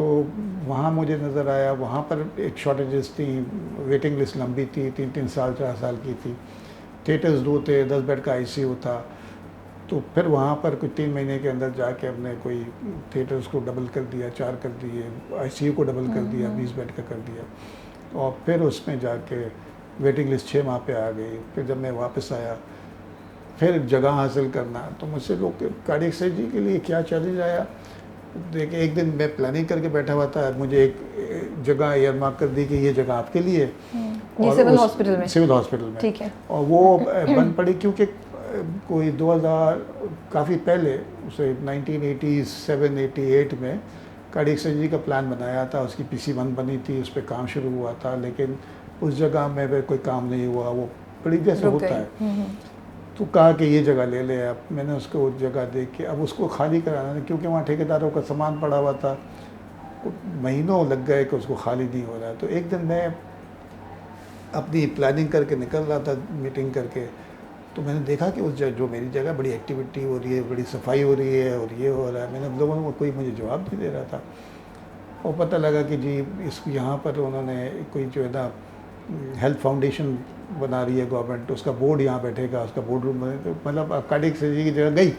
وہاں مجھے نظر آیا وہاں پر ایک شارٹیجز تھیں، ویٹنگ لسٹ لمبی تھی، 3 سال 4 سال کی تھی، تھیٹرز 2 تھے، 10 بیڈ کا ICU تھا. تو پھر وہاں پر کچھ 3 مہینے کے اندر جا کے ہم نے کوئی تھیٹرز کو ڈبل کر دیا، 4 کر دیے، ICU کو ڈبل کر دیا، 20 بیڈ کا کر دیا، اور پھر اس میں جا کے ویٹنگ لسٹ 6 ماہ پہ آ گئی. پھر جب میں واپس آیا پھر جگہ حاصل کرنا، تو مجھ سے لوگ کارڈیک سرجری کے لیے کیا چیلنج آیا. دیکھیں ایک دن میں پلاننگ کر کے بیٹھا ہوا تھا، مجھے ایک جگہ ایئر مارک کر دی کہ یہ جگہ آپ کے لیے ہے، سول ہاسپٹل میں. سول ہاسپٹل میں، ٹھیک ہے. اور وہ بند پڑی کیونکہ کوئی 2000 کافی پہلے اسے 1987 88 میں کارڈیک سرجری کا پلان بنایا تھا، اس کی PC1 بنی تھی، اس پہ کام شروع ہوا تھا، لیکن اس جگہ میں کوئی کام نہیں ہوا، وہ بڑی جیسے ہوتا ہے. تو کہا کہ یہ جگہ لے لے. اب میں نے اس کو وہ جگہ دیکھ کے اب اس کو خالی کرانا ہے، کیونکہ وہاں ٹھیکیداروں کا سامان پڑا ہوا تھا، مہینوں لگ گئے کہ اس کو خالی نہیں ہو رہا ہے. تو ایک دن میں اپنی پلاننگ کر کے نکل رہا تھا میٹنگ کر کے، تو میں نے دیکھا کہ اس جو میری جگہ بڑی ایکٹیویٹی ہو رہی ہے، بڑی صفائی ہو رہی ہے، اور یہ ہو رہا ہے. میں نے لوگوں کو کوئی مجھے جواب نہیں دے رہا تھا، اور پتہ لگا کہ جی یہاں پر انہوں نے کوئی جو ہے نا ہیلتھ فاؤنڈیشن بنا رہی ہے گورنمنٹ، اس کا بورڈ یہاں بیٹھے گا، اس کا بورڈ روم بنے. تو مطلب کارڈیک سرجری کی جگہ گئی،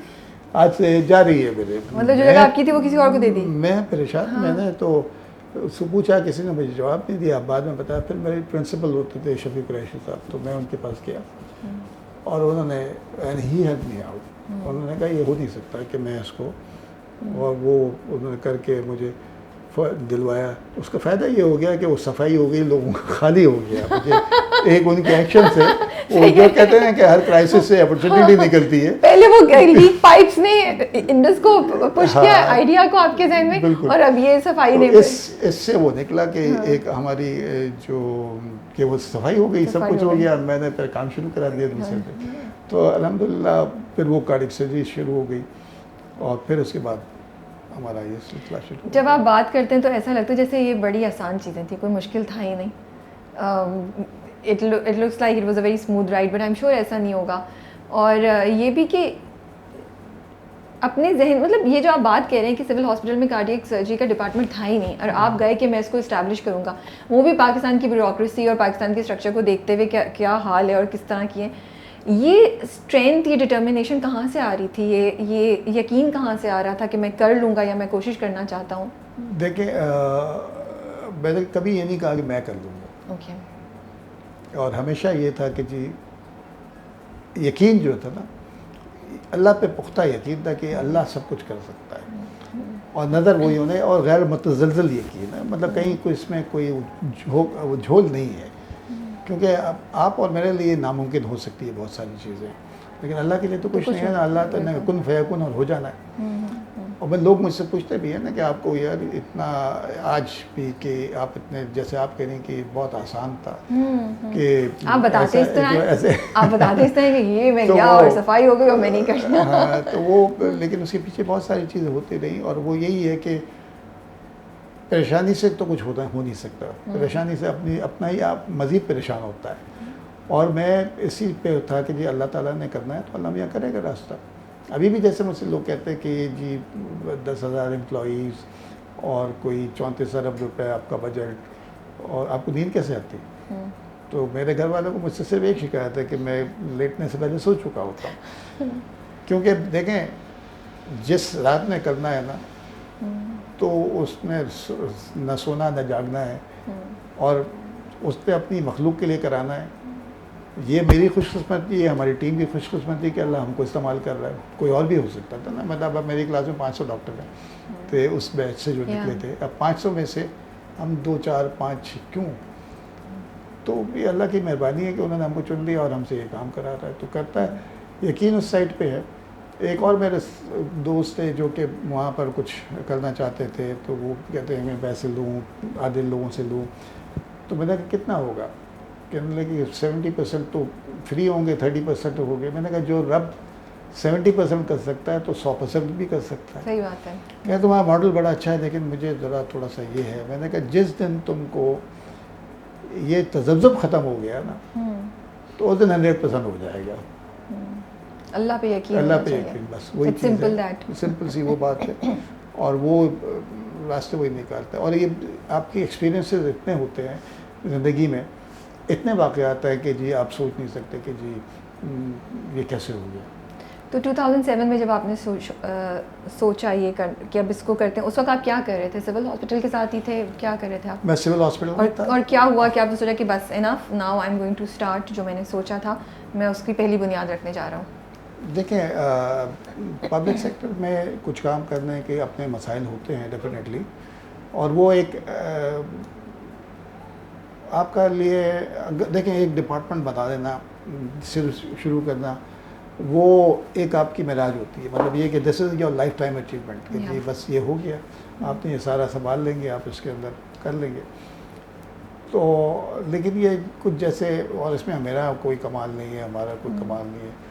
آج سے جا رہی ہے میرے. مطلب جو جگہ آپ کی تھی وہ کسی اور کو دے دی؟ میں پریشان. میں نے تو اس کو پوچھا، کسی نے مجھے جواب نہیں دیا. بعد میں بتایا، پھر میرے پرنسپل ہوتے تھے شفیق قریشی صاحب، تو میں ان کے پاس گیا اور انہوں نے ہی ہیلپ می آؤٹ. انہوں نے کہا یہ ہو نہیں سکتا کہ میں اس کو، اور وہ انہوں نے کر کے مجھے دلوایا. اس کا فائدہ یہ ہو گیا کہ وہ صفائی ہو گئی، لوگوں کا خالی ہو گیا. مجھے ایک ان کے ایکشن سے، وہ جو کہتے ہیں کہ ہر کرائسس سے اپرچونٹی نکلتی ہے. پہلے وہ لیک پائپس نے انڈس کو پش کیا آئیڈیا کو آپ کے ذہن میں، اور اب یہ صفائی نے اس سے وہ نکلا کہ ایک ہماری جو کہ وہ صفائی ہو گئی، سب کچھ ہو گیا. میں نے پھر کام شروع کرا دیا دوسرے پہ. تو الحمدللہ پھر وہ کارڈیک سرجری شروع ہو گئی، اور پھر اس کے بعد ہمارا یہ سلسلہ شروع. جب آپ بات کرتے ہیں تو ایسا لگتا ہے جیسے یہ بڑی آسان چیزیں تھیں، کوئی مشکل تھا ہی نہیں. It looks like it was a very smooth ride, but I am sure ایسا نہیں ہوگا. اور یہ بھی کہ اپنے ذہن، مطلب یہ جو آپ بات کہہ رہے ہیں کہ سول ہاسپٹل میں کارڈیک سرجری کا ڈپارٹمنٹ تھا ہی نہیں، اور آپ گئے کہ میں اس کو اسٹیبلش کروں گا، وہ بھی پاکستان کی بیوروکریسی اور پاکستان کے اسٹرکچر کو دیکھتے ہوئے کیا حال ہے اور کس طرح کی ہے. یہ اسٹرینتھ، یہ ڈٹرمنیشن کہاں سے آ رہی تھی؟ یہ یقین کہاں سے آ رہا تھا کہ میں کر لوں گا یا میں کوشش کرنا چاہتا ہوں؟ دیکھیں میں نے کبھی یہ نہیں کہا کہ میں کر لوں گا. اوکے. اور ہمیشہ یہ تھا کہ جی یقین جو تھا نا، اللہ پہ پختہ یقین تھا کہ اللہ سب کچھ کر سکتا ہے، اور نظر وہی ہونے، اور غیر متزلزل یقین ہے. مطلب کہیں کوئی اس میں کوئی جھول نہیں ہے، کیونکہ آپ اور میرے لیے ناممکن ہو سکتی ہے بہت ساری چیزیں، لیکن اللہ کے لیے تو کچھ نہیں ہے نا. اللہ تعالیٰ نے کن فیکن اور ہو جانا ہے. اور لوگ مجھ سے پوچھتے بھی ہیں نا کہ آپ کو یار اتنا آج بھی کہ آپ اتنے، جیسے آپ کہہ رہے ہیں کہ بہت آسان تھا کہ آپ بتاتے اس طرح کہ یہ میں گیا اور صفائی ہو گئی اور میں نہیں کرنا. ہاں تو وہ، لیکن اس کے پیچھے بہت ساری چیزیں ہوتی رہی، اور وہ یہی ہے کہ پریشانی سے تو کچھ ہو نہیں سکتا. پریشانی سے اپنا ہی آپ مزید پریشان ہوتا ہے. اور میں اسی پہ تھا کہ جی اللہ تعالیٰ نے کرنا ہے تو اللہ میاں کرے گا راستہ. ابھی بھی جیسے مجھ سے لوگ کہتے ہیں کہ جی 10,000 امپلائیز اور کوئی 34 ارب روپے آپ کا بجٹ، اور آپ کو نیند کیسے آتی؟ تو میرے گھر والوں کو مجھ سے صرف ایک شکایت ہے کہ میں لیٹنے سے پہلے سو چکا ہوتا ہوں. کیونکہ دیکھیں جس رات میں کرنا ہے نا تو اس میں نہ سونا نہ جاگنا ہے. اور اس نے اپنی مخلوق کے لیے کرانا ہے. یہ میری خوش قسمتی ہے, ہماری ٹیم کی خوش قسمتی کہ اللہ ہم کو استعمال کر رہا ہے. کوئی اور بھی ہو سکتا تھا نا, مطلب اب میری کلاس میں 500 ڈاکٹر ہیں تھے اس بیچ سے جو نکلے تھے, اب 500 میں سے ہم 2 4 5 کیوں؟ تو یہ اللہ کی مہربانی ہے کہ انہوں نے ہم کو چن لیا اور ہم سے یہ کام کرا رہا ہے, تو کرتا ہے. یقین اس سائٹ پہ ہے. ایک اور میرے دوست تھے جو کہ وہاں پر کچھ کرنا چاہتے تھے, تو وہ کہتے ہیں میں پیسے لوں, آدھے لوگوں سے لوں. تو میں نے کہا کتنا ہوگا؟ کہنے لگے کہ 70% تو فری ہوں گے, 30% ہو گئے. میں نے کہا جو رب 70% کر سکتا ہے تو 100% بھی کر سکتا ہے. صحیح بات ہے. کہ تمہارا ماڈل بڑا اچھا ہے لیکن مجھے ذرا تھوڑا سا یہ ہے. میں نے کہا جس دن تم کو یہ تذبذب ختم ہو گیا نا تو اس دن 100% ہو جائے گا. اللہ پہ یقین, اللہ پہ یقین, بس وہی چیز ہے, سمپل سی وہ بات ہے. اور وہ راستے وہی نکالتا ہے. اور یہ آپ کی ایکسپیرینسز اتنے ہوتے ہیں زندگی میں, اتنے واقعات ہیں کہ جی آپ سوچ نہیں سکتے کہ جی یہ کیسے ہو گیا. تو 2007 میں جب آپ نے سوچا یہ کہ اب اس کو کرتے ہیں, اس وقت آپ کیا کر رہے تھے؟ سول ہاسپٹل کے ساتھ ہی تھے, کیا کر رہے تھے آپ؟ میں سول ہاسپٹل میں تھا. اور کیا ہوا کہ آپ نے سوچا کہ بس enough, now I am going to start, جو میں نے سوچا تھا میں اس کی پہلی بنیاد رکھنے جا رہا ہوں؟ دیکھیں پبلک سیکٹر میں کچھ کام کرنے کے اپنے مسائل ہوتے ہیں ڈیفینیٹلی, اور وہ ایک آپ کا لیے دیکھیں ایک ڈپارٹمنٹ بتا دینا, صرف شروع کرنا, وہ ایک آپ کی معراج ہوتی ہے. مطلب یہ کہ this is your lifetime achievement کہ جی بس یہ ہو گیا, آپ نے یہ سارا سنبھال لیں گے, آپ اس کے اندر کر لیں گے. تو لیکن یہ کچھ جیسے, اور اس میں میرا کوئی کمال نہیں ہے, ہمارا کوئی کمال نہیں ہے,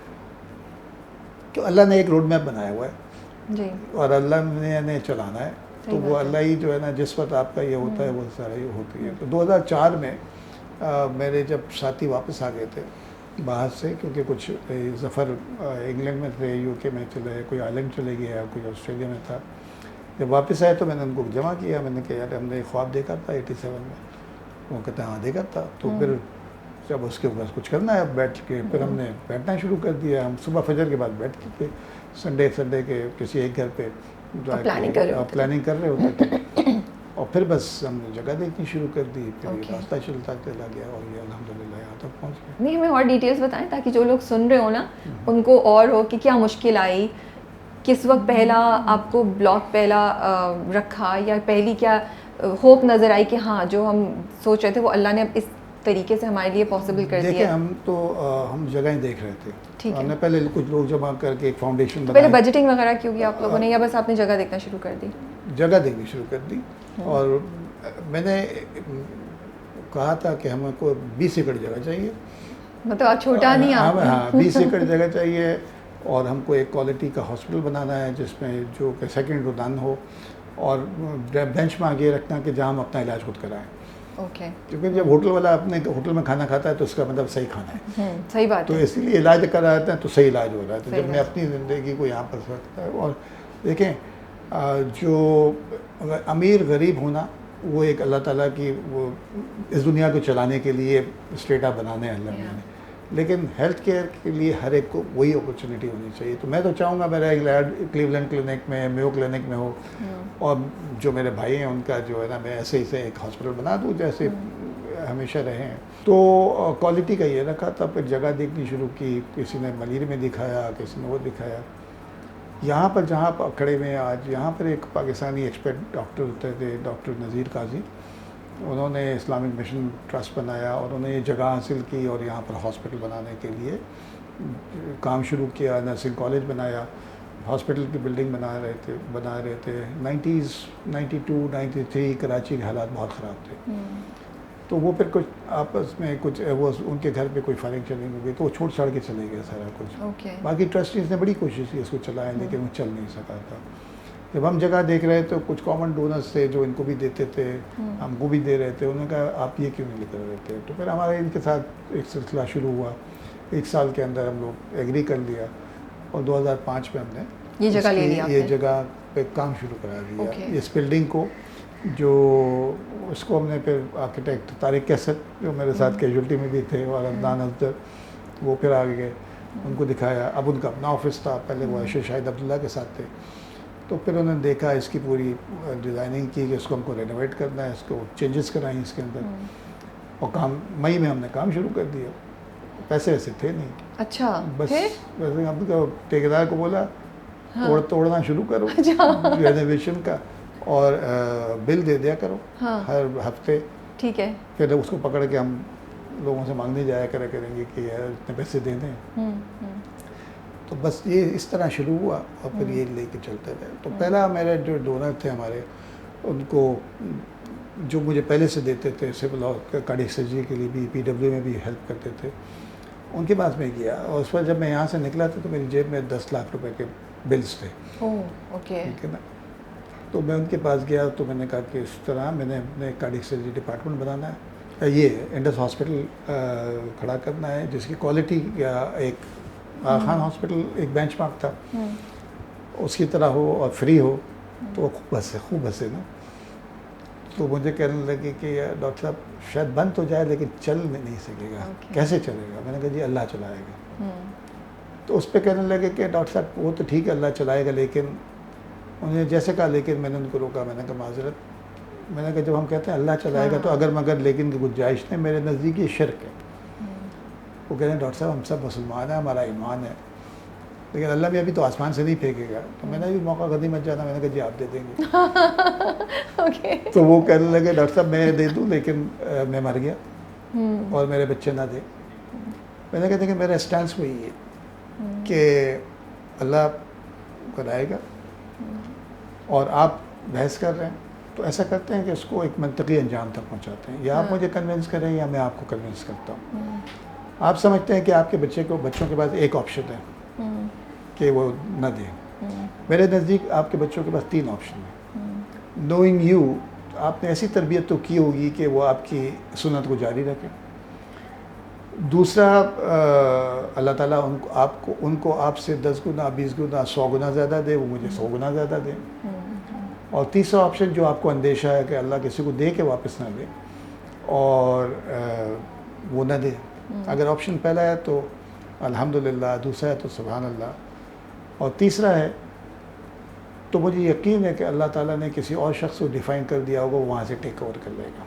تو اللہ نے ایک روڈ میپ بنایا ہوا ہے جی, اور اللہ نے چلانا ہے. تو وہ اللہ ہی جو ہے نا جس وقت آپ کا یہ ہوتا ہے وہ سارا یہ ہوتی ہے. تو 2004 میں میرے جب ساتھی واپس آ گئے تھے باہر سے, کیونکہ کچھ ظفر انگلینڈ میں تھے, یو کے میں چلے, کوئی آئلینڈ چلے گیا, کوئی آسٹریلیا میں تھا. جب واپس آئے تو میں نے ان کو جمع کیا. میں نے کہا یار ہم نے خواب دیکھا تھا 87 میں. وہ کہتے ہیں ہاں دیکھا تھا. تو پھر جب اس کے اوپر کچھ کرنا ہے بیٹھ کے, پھر ہم نے بیٹھنا شروع کر دیا. ہم صبح فجر کے بعد بیٹھتے تھے, سنڈے کے کسی ایک گھر پہ پلاننگ کر رہے ہوتے تھے, اور پھر بس ہم نے جگہ دیکھنی شروع کر دی. پھر یہ راستہ چلتا چلا گیا اور یہ الحمدللہ یہاں تک پہنچ گیا. نہیں, ہمیں اور ڈیٹیلس بتائیں تاکہ جو لوگ سن رہے ہو نا ان کو اور ہو کہ کیا مشکل آئی, کس وقت پہلا آپ کو بلاک پہلا رکھا, یا پہلی کیا ہوپ نظر آئی کہ ہاں جو ہم سوچ رہے تھے وہ اللہ نے اس طریقے سے ہمارے لیے پاسبل کر دیا. دیکھیں ہم جگہیں دیکھ رہے تھے, ہم نے پہلے کچھ لوگ جمع کر کے ایک فاؤنڈیشن بنائی. پہلے بجٹنگ وغیرہ کیوں کی آپ لوگوں نے, یا بس آپ نے جگہ دیکھنا شروع کر دی؟ جگہ دیکھنی شروع کر دی. اور میں نے کہا تھا کہ ہمیں کو 20 ایکڑ جگہ چاہیے. مطلب آپ چھوٹا نہیں, آپ ہاں 20 ایکڑ جگہ چاہیے, اور ہم کو ایک کوالٹی کا ہاسپٹل بنانا ہے جس میں جو کہ سیکنڈ رودان ہو, اور بینچ مارک یہ رکھنا کہ جہاں ہم اپنا علاج خود کرائیں. اوکے, کیونکہ جب ہوٹل والا اپنے ہوٹل میں کھانا کھاتا ہے تو اس کا مطلب صحیح کھانا ہے. صحیح بات تو ہے. اسی لیے علاج کراتے ہیں تو صحیح علاج ہو رہا ہے. تو جب میں اپنی زندگی کو یہاں پر رکھتا ہے, اور دیکھیں جو امیر غریب ہونا وہ ایک اللہ تعالیٰ کی وہ اس دنیا کو چلانے کے لیے اسٹیٹا بنانے ہیں اللہ نے, لیکن ہیلتھ کیئر کے لیے ہر ایک کو وہی اپرچونیٹی ہونی چاہیے. تو میں تو چاہوں گا میرا ایک کلیولینڈ کلینک میں, میو کلینک میں ہو, اور جو میرے بھائی ہیں ان کا جو ہے نا میں ایسے ہی سے ایک ہاسپٹل بنا دوں جیسے ہمیشہ رہے ہیں. تو کوالٹی کا یہ رکھا تھا. پھر جگہ دیکھنی شروع کی, کسی نے ملیر میں دکھایا, کسی نے وہ دکھایا. یہاں پر جہاں کھڑے ہوئے ہیں آج, یہاں پر ایک پاکستانی ایکسپرٹ ڈاکٹر ہوتے تھے, ڈاکٹر نذیر قاضی. انہوں نے اسلامک مشن ٹرسٹ بنایا, اور انہوں نے یہ جگہ حاصل کی اور یہاں پر ہاسپٹل بنانے کے لیے کام شروع کیا. نرسنگ کالج بنایا, ہاسپٹل کی بلڈنگ بنا رہے تھے. 92 93 کراچی کے حالات بہت خراب تھے. تو وہ پھر کچھ آپس میں کچھ وہ ان کے گھر پہ کوئی فائرنگ چلنگ ہو گئی تو وہ چھوڑ چھاڑ کے چلے گئے سارا کچھ. باقی ٹرسٹیز نے بڑی کوشش کی اس کو چلائیں, لیکن وہ چل نہیں سکا تھا. جب ہم جگہ دیکھ رہے تو کچھ کامن ڈونرس تھے جو ان کو بھی دیتے تھے, ہم کو بھی دے رہے تھے. انہوں نے کہا آپ یہ کیوں نہیں لے کر رہے تھے. تو پھر ہمارا ان کے ساتھ ایک سلسلہ شروع ہوا. 1 سال کے اندر ہم لوگ ایگری کر لیا, اور 2005 میں ہم نے یہ جگہ پہ کام شروع کرا دیا. اس بلڈنگ کو جو اس کو ہم نے پھر آرکیٹیکٹ طارق کیسٹ جو میرے ساتھ کیجولٹی میں بھی تھے, اور عدنان افضل وہ پھر آ گئے, ان کو دکھایا. اب ان کا اپنا آفس تھا, پہلے وہ عائشہ شاہد عبداللہ کے ساتھ تھے. تو پھر انہوں نے دیکھا اس کی پوری ڈیزائننگ کی کہ اس کو ہم کو رینوویٹ کرنا ہے, اس کو چینجز کرائیں اس کے اندر. اور کام مئی میں ہم نے کام شروع کر دیا. پیسے ویسے تھے نہیں. اچھا بس پھر ویسے ہم نے ٹھیکیدار کو بولا توڑنا شروع کرو رینوویشن کا, اور بل دے دیا کرو ہر ہفتے. ٹھیک ہے. پھر اس کو پکڑ کے ہم لوگوں سے مانگنے جایا کریں گے کہ یار اتنے پیسے دے دیں. تو بس یہ اس طرح شروع ہوا اور پھر یہ لے کے چلتے رہے. تو پہلا میرے جو ڈونر تھے ہمارے, ان کو جو مجھے پہلے سے دیتے تھے سول اور کارڈیک سرجری کے لیے بھی, پی ڈبلیو میں بھی ہیلپ کرتے تھے, ان کے پاس میں گیا. اور اس وقت جب میں یہاں سے نکلا تھا تو میری جیب میں 10 لاکھ روپے کے بلز تھے. اوکے. ٹھیک ہے نا. تو میں ان کے پاس گیا تو میں نے کہا کہ اس طرح میں نے اپنے کارڈیک سرجری ڈپارٹمنٹ بنانا ہے, یہ انڈس ہاسپٹل کھڑا کرنا ہے جس کی کوالٹی کا ایک خان ہاسپٹل ایک بینچ مارک تھا, اس کی طرح ہو اور فری ہو. تو وہ خوب ہنسے نا. تو مجھے کہنے لگے کہ ڈاکٹر صاحب شاید بند تو جائے لیکن چل نہیں سکے گا. کیسے چلے گا؟ میں نے کہا جی اللہ چلائے گا. تو اس پہ کہنے لگے کہ ڈاکٹر صاحب وہ تو ٹھیک ہے اللہ چلائے گا, لیکن انہوں نے جیسے کہا, لیکن میں نے ان کو روکا. میں نے کہا معذرت, میں نے کہا جب ہم کہتے ہیں اللہ چلائے گا تو اگر مگر لیکن کی گنجائش نہیں, میرے نزدیک یہ شرک ہے. وہ کہتے ہیں ڈاکٹر صاحب ہم سب مسلمان ہیں, ہمارا ایمان ہے, لیکن اللہ بھی ابھی تو آسمان سے نہیں پھینکے گا. تو میں نے بھی موقع غنی مت جانا. میں نے کہا جی آپ دے دیں گے. تو وہ کہنے لگے ڈاکٹر صاحب میں دے دوں لیکن میں مر گیا اور میرے بچے نہ دیں. میں نے کہا کہ میرا اسٹینس وہی ہے کہ اللہ کرائے گا, اور آپ بحث کر رہے ہیں تو ایسا کرتے ہیں کہ اس کو ایک منطقی انجام تک پہنچاتے ہیں. یا آپ مجھے کنونس کریں یا میں آپ کو کنونس کرتا ہوں. آپ سمجھتے ہیں کہ آپ کے بچوں کے پاس ایک آپشن ہے کہ وہ نہ دیں. میرے نزدیک آپ کے بچوں کے پاس 3 آپشن ہیں. نوئنگ یو, آپ نے ایسی تربیت تو کی ہوگی کہ وہ آپ کی سنت کو جاری رکھیں. دوسرا, اللہ تعالیٰ ان کو آپ سے 10 گنا 20 گنا 100 گنا زیادہ دے, وہ مجھے 100 گنا زیادہ دے. اور تیسرا آپشن جو آپ کو اندیشہ ہے کہ اللہ کسی کو دے کے واپس نہ دے اور وہ نہ دے. اگر آپشن پہلا ہے تو الحمدللہ, دوسرا ہے تو سبحان اللہ, اور تیسرا ہے تو مجھے یقین ہے کہ اللہ تعالیٰ نے کسی اور شخص کو ڈیفائن کر دیا ہوگا, وہاں سے ٹیک اوور کر لے گا.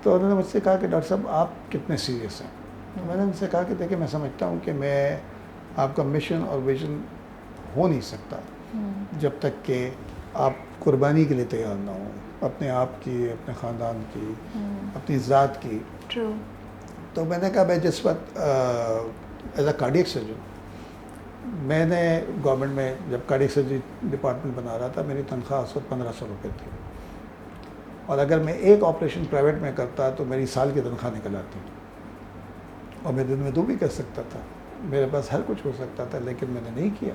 تو انہوں نے مجھ سے کہا کہ ڈاکٹر صاحب آپ کتنے سیریس ہیں. تو میں نے ان سے کہا کہ دیکھیں میں سمجھتا ہوں کہ میں آپ کا مشن اور ویژن ہو نہیں سکتا جب تک کہ آپ قربانی کے لیے تیار نہ ہوں, اپنے آپ کی, اپنے خاندان کی, اپنی ذات کی. تو میں نے کہا میں جس وقت ایز اے کارڈیک سرجن, میں نے گورنمنٹ میں جب کارڈیک سرجری ڈپارٹمنٹ بنا رہا تھا, میری تنخواہ اس وقت 1500 روپے تھی, اور اگر میں ایک آپریشن پرائیویٹ میں کرتا تو میری سال کی تنخواہ نکل آتی, اور میں دن میں 2 بھی کر سکتا تھا, میرے پاس ہر کچھ ہو سکتا تھا, لیکن میں نے نہیں کیا.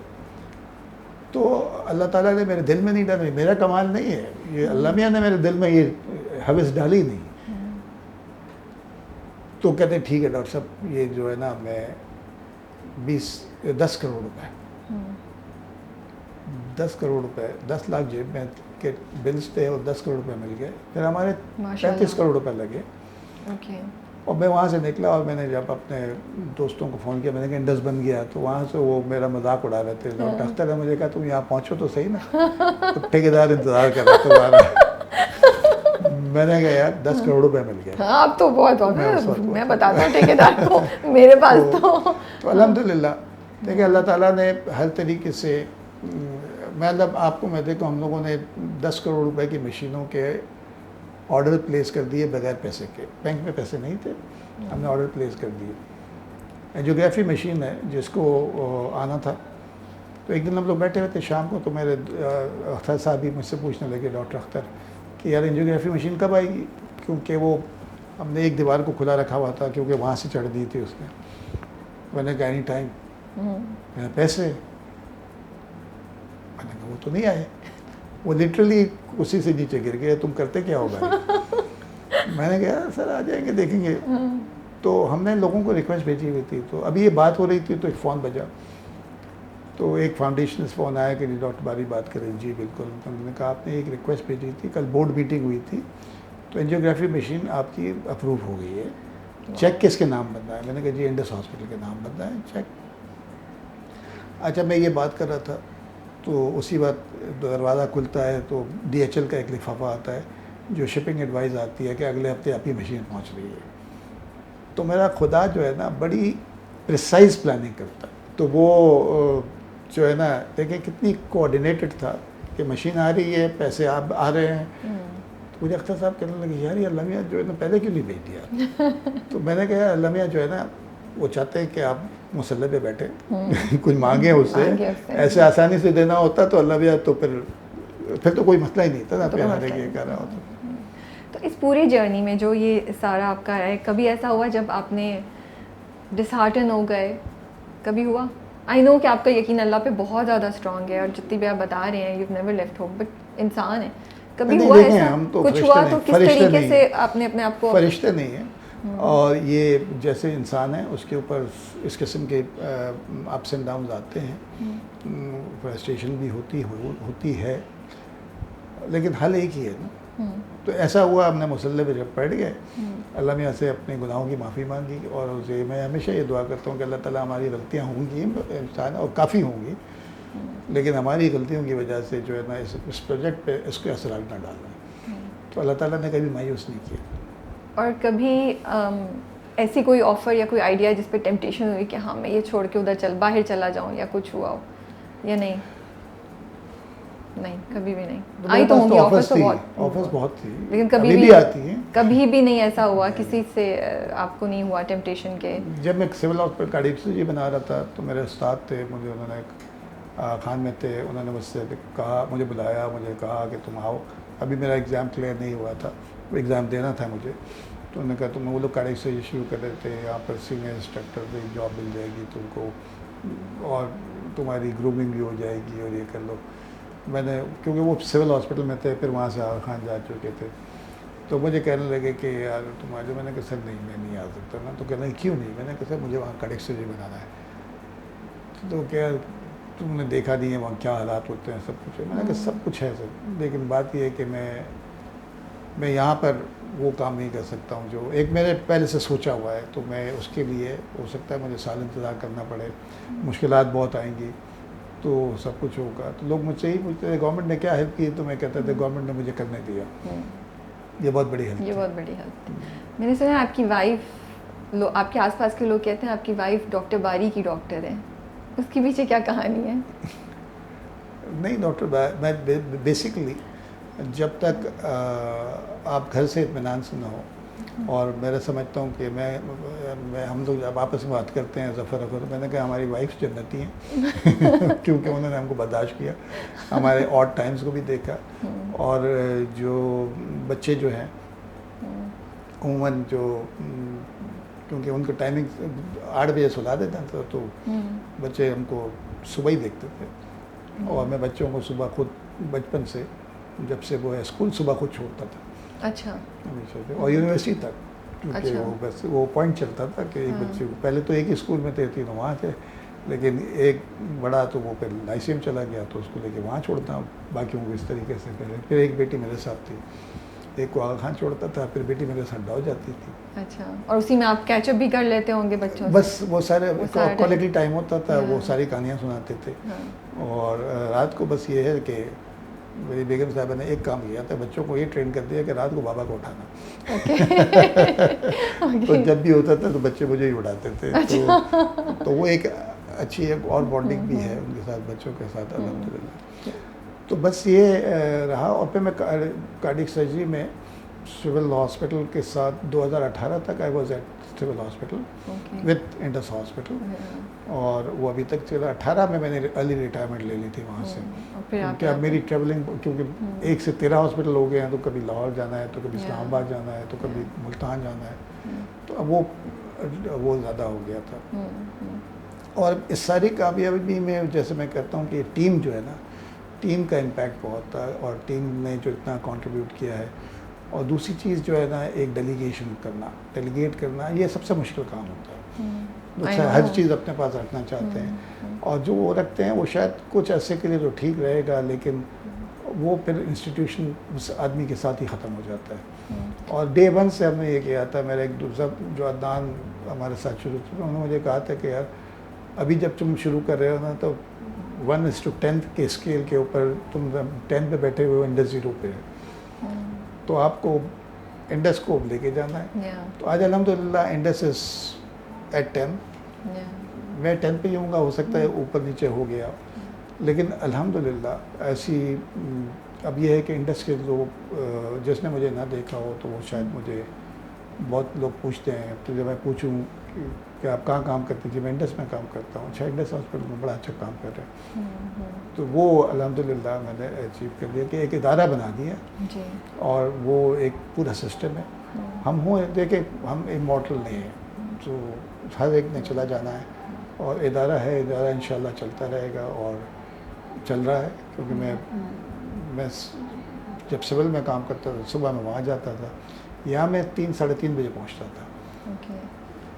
تو اللہ تعالیٰ نے میرے دل میں نہیں ڈالی, میرا کمال نہیں ہے یہ, اللہ میاں نے میرے دل میں یہ حوث ڈالی نہیں. تو کہتے ہیں ٹھیک ہے ڈاکٹر صاحب یہ جو ہے نا میں 10 کروڑ روپے 10 کروڑ روپے 10 لاکھ جیب میں کے بلز تھے اور 10 کروڑ روپے مل گئے. پھر ہمارے 35 کروڑ روپے لگے. اور میں وہاں سے نکلا, اور میں نے جب اپنے دوستوں کو فون کیا, میں نے کہا انڈس بن گیا, تو وہاں سے وہ میرا مذاق اڑا رہے تھے. ڈاکٹر اختر نے مجھے کہا تم یہاں پہنچو تو صحیح نا, تو ٹھیکیدار انتظار کر رہا تمہارا. میں نے کہا یار 10 کروڑ روپے مل گئے. آپ تو بہت میں بتاتا ہوں ٹھیکیدار کو میرے پاس تو الحمدللہ دیکھیں اللہ تعالیٰ نے ہر طریقے سے, مطلب آپ کو میں دیکھوں ہم لوگوں نے 10 کروڑ روپے کی مشینوں کے آرڈر پلیس کر دیے بغیر پیسے کے. بینک میں پیسے نہیں تھے, ہم نے آرڈر پلیس کر دیے. اینجیوگرافی مشین ہے جس کو آنا تھا, تو ایک دن ہم لوگ بیٹھے ہوئے تھے شام کو, تو میرے اختر صاحب بھی مجھ سے پوچھنے لگے ڈاکٹر اختر کہ یار اینجیوگرافی مشین کب آئے گی, کیونکہ وہ ہم نے ایک دیوار کو کھلا رکھا ہوا تھا کیونکہ وہاں سے چڑھ دی تھی اس نے. میں نے کہا اینی ٹائم. میں نے پیسے, میں نے کہا وہ تو نہیں آئے, وہ لٹرلی اسی سے نیچے گر گئے, تم کرتے کیا ہوگا. میں نے کہا سر آ جائیں گے دیکھیں گے. تو ہم نے لوگوں کو ریکویسٹ بھیجی ہوئی تھی, تو ابھی یہ بات ہو رہی تھی تو ایک فون بجا, تو ایک فاؤنڈیشن سے فون آیا کہ جی ڈاکٹر باری بات کریں. جی بالکل. تو میں نے کہا آپ نے ایک ریکویسٹ بھیجی تھی, کل بورڈ میٹنگ ہوئی تھی, تو اینجیوگرافی مشین آپ کی اپروو ہو گئی ہے, چیک کس کے نام بننا ہے. میں نے کہا جی انڈس ہاسپٹل کے نام بننا ہے چیک. اچھا میں یہ بات کر رہا تھا تو اسی وقت دروازہ کھلتا ہے تو DHL کا ایک لفافہ آتا ہے جو شپنگ ایڈوائز آتی ہے کہ اگلے ہفتے آپ کی مشین پہنچ رہی ہے. تو میرا خدا جو ہے نا بڑی پریسائز پلاننگ کرتا ہے. تو وہ جو ہے نا دیکھیں کتنی کوآرڈینیٹڈ تھا کہ مشین آ رہی ہے, پیسے آپ آ رہے ہیں. مجھے اختر صاحب کہنے لگے یار یہ اللہ میاں جو ہے نا پہلے کیوں نہیں بھیج دیا. تو میں نے کہا اللہ میاں جو ہے نا وہ چاہتے ہیں کہ آپ مسلح پہ بیٹھے کچھ مانگیں اس سے, ایسے آسانی سے دینا ہوتا تو اللہ میاں تو پھر تو کوئی مسئلہ ہی نہیں تھا نا, پہ ہارے کے کر رہا ہوتا. تو اس پوری جرنی میں جو یہ سارا آپ کا ہے, کبھی ایسا ہوا جب آپ نے ڈس ہارٹن ہو گئے, کبھی ہوا؟ آئی نو کہ آپ کا یقین اللہ پہ بہت زیادہ اسٹرانگ ہے اور جتنی بھی آپ بتا رہے ہیں you never left hope, but انسان ہے, کبھی ہوا ایسا کچھ ہوا تو کس طریقے سے آپ نے اپنے آپ کو؟ فرشتے نہیں ہیں, اور یہ جیسے انسان ہے اس کے اوپر اس قسم کے اپس اینڈ ڈاؤنز آتے ہیں, فرسٹریشن بھی ہوتی ہے, لیکن حل ایک ہی ہے نا. تو ایسا ہوا ہم نے مسلح پہ جب بیٹھ گئے, اللہ میاں سے اپنے گناہوں کی معافی مانگی, اور اسے میں ہمیشہ یہ دعا کرتا ہوں کہ اللہ تعالیٰ ہماری غلطیاں ہوں گی انسان اور کافی ہوں گی, لیکن ہماری غلطیوں کی وجہ سے جو ہے نا اس پروجیکٹ پہ اس کے اثرات نہ ڈالنا. تو اللہ تعالیٰ نے کبھی مایوس نہیں کیا. اور کبھی ایسی کوئی آفر یا کوئی آئیڈیا جس پہ ٹیمپٹیشن ہوئی کہ ہاں میں یہ چھوڑ کے ادھر باہر چلا جاؤں, یا کچھ ہوا ہو یا نہیں؟ نہیں, کبھی بھی نہیں. آئی تو ہوں گی آفرز تو بہت تھی, لیکن کبھی بھی نہیں ایسا ہوا کسی سے آپ کو نہیں ہوا ٹیمپٹیشن کے؟ جب میں سول ہاسپٹل کارڈیف سرجری بنا رہا تھا تو میرے استاد تھے, مجھے انہوں نے خان میں تھے, انہوں نے مجھ سے کہا, مجھے بلایا, مجھے کہا کہ تم آؤ. ابھی میرا ایگزام کلیئر نہیں ہوا تھا, وہ ایگزام دینا تھا مجھے. تو انہوں نے کہا تم وہ لوگ کارڈیف سرجری شروع کر رہے تھے, یہاں پر سینئر انسٹرکٹر پہ جاب مل جائے گی تم کو, اور تمہاری گرومنگ بھی ہو جائے گی, اور یہ کر لو. میں نے کیونکہ وہ سول ہاسپٹل میں تھے, پھر وہاں سے آغا خان جا چکے تھے, تو مجھے کہنے لگے کہ یار تم آ جاؤ. میں نے کہا سر نہیں, میں نہیں آ سکتا نا. تو کہنے لگے کیوں نہیں؟ میں نے کہا سر مجھے وہاں کارڈیاک سرجری بنانا ہے. تو کیا تم نے دیکھا نہیں ہے وہاں کیا حالات ہوتے ہیں, سب کچھ ہے. میں نے کہا سب کچھ ہے سر, لیکن بات یہ ہے کہ میں یہاں پر وہ کام نہیں کر سکتا ہوں جو ایک میں نے پہلے سے سوچا ہوا ہے. تو میں اس کے لیے ہو سکتا ہے مجھے سال انتظار کرنا پڑے, مشکلات بہت آئیں گی, تو سب کچھ ہوگا. تو لوگ مجھ سے ہی پوچھتے تھے گورنمنٹ نے کیا ہیلپ کی, تو میں کہتا تھا گورنمنٹ نے مجھے کرنے دیا. یہ بہت بڑی ہیلپ. میں نے سنا آپ کی وائف, آپ کے آس پاس کے لوگ کہتے ہیں آپ کی وائف ڈاکٹر باری کی ڈاکٹر ہے, اس کے پیچھے کیا کہانی ہے؟ نہیں, ڈاکٹر میں بیسیکلی جب تک آپ گھر سے اطمینان سے نہ ہو, اور میں سمجھتا ہوں کہ میں ہم لوگ جب آپس میں بات کرتے ہیں ظفر تو میں نے کہا ہماری وائف جنتی ہیں کیونکہ انہوں نے ہم کو برداشت کیا, ہمارے آڈ ٹائمز کو بھی دیکھا, اور جو بچے جو ہیں عموماً جو کیونکہ ان کو ٹائمنگ 8 بجے سلا دیتا تھا, تو بچے ہم کو صبح ہی دیکھتے تھے. اور میں بچوں کو صبح خود بچپن سے جب سے وہ اسکول صبح خود چھوڑتا تھا. اچھا. اور یونیورسٹی تک, کیونکہ وہ بس وہ پوائنٹ چلتا تھا کہ ایک بچے کو پہلے تو ایک ہی اسکول میں تھے, تینوں وہاں تھے, لیکن ایک بڑا تو وہ پھر ICM چلا گیا, تو اس کو لے کے وہاں چھوڑتا ہوں, باقیوں کو اس طریقے سے. پھر ایک بیٹی میرے ساتھ تھی, ایک کو آغا خان چھوڑتا تھا, پھر بیٹی میرے ساتھ ڈاؤ جاتی تھی. اچھا. اور اسی میں آپ کیچ اپ بھی کر لیتے ہوں گے بچوں سے؟ بس وہ سارے کوالٹی ٹائم ہوتا تھا, وہ ساری کہانیاں سناتے تھے. اور رات کو بس یہ ہے کہ میری بیگم صاحبہ نے ایک کام کیا تھا, بچوں کو یہ ٹرین کر دیا کہ رات کو بابا کو اٹھانا. تو جب بھی ہوتا تھا تو بچے مجھے ہی اٹھاتے تھے. تو وہ ایک اچھی ایک اور بانڈنگ بھی ہے ان کے ساتھ, بچوں کے ساتھ الحمدللہ. تو بس یہ رہا. اور پھر میں کارڈیک سرجری میں سول ہاسپٹل کے ساتھ 2018 تک I was at civil hospital with Indus hospital, اور وہ ابھی تک چلا. 18 میں نے ارلی ریٹائرمنٹ لے لی تھی وہاں سے, کیونکہ اب میری ٹریولنگ کیونکہ 1 سے 13 ہاسپٹل ہو گئے ہیں, تو کبھی لاہور جانا ہے, تو کبھی اسلام آباد جانا ہے, تو کبھی ملتان جانا ہے, تو اب وہ زیادہ ہو گیا تھا. اور اس ساری کامیابی میں جیسے میں کہتا ہوں کہ ٹیم جو ہے نا, ٹیم کا امپیکٹ بہت تھا, اور ٹیم نے جو اتنا کنٹریبیوٹ کیا ہے. اور دوسری چیز جو ہے نا, ایک ڈیلیگیٹ کرنا, یہ سب سے مشکل کام ہوتا ہے. ہر چیز اپنے پاس رکھنا چاہتے ہیں, اور جو وہ رکھتے ہیں وہ شاید کچھ عرصے کے لیے تو ٹھیک رہے گا, لیکن وہ پھر انسٹیٹیوشن اس آدمی کے ساتھ ہی ختم ہو جاتا ہے. اور ڈے 1 سے ہم نے یہ کیا تھا, میرا ایک دوسرا جو عدنان ہمارے ساتھ شروع کیا, انہوں نے مجھے کہا تھا کہ یار ابھی جب تم شروع کر رہے ہو نا, تو 1:10 کے اسکیل کے اوپر تم 10 پہ بیٹھے ہوئے انڈر 0 پہ ہے. تو آپ کو انڈس کو لے کے جانا ہے. تو آج الحمدللہ انڈس از ایٹ 10. میں 10 پہ ہی ہوں گا, ہو سکتا ہے اوپر نیچے ہو گیا, لیکن الحمدللہ ایسی اب یہ ہے کہ انڈس کے لوگ جس نے مجھے نہ دیکھا ہو تو وہ شاید مجھے بہت لوگ پوچھتے ہیں, تو جب میں پوچھوں کہ آپ کہاں کام کرتے ہیں, میں انڈس میں کام کرتا ہوں. اچھا, انڈس ہاسپٹل میں بڑا اچھا کام کر رہے ہیں. تو وہ الحمدللہ میں نے اچیو کر لیا کہ ایک ادارہ بنا دیا, اور وہ ایک پورا سسٹم ہے. ہم دیکھیں ہم امورٹل نہیں ہیں, تو ہر ایک نے چلا جانا ہے, اور ادارہ ہے, ادارہ انشاءاللہ چلتا رہے گا اور چل رہا ہے. کیونکہ میں جب سول میں کام کرتا تھا صبح میں وہاں جاتا تھا, یہاں میں 3-3:30 بجے پہنچتا تھا,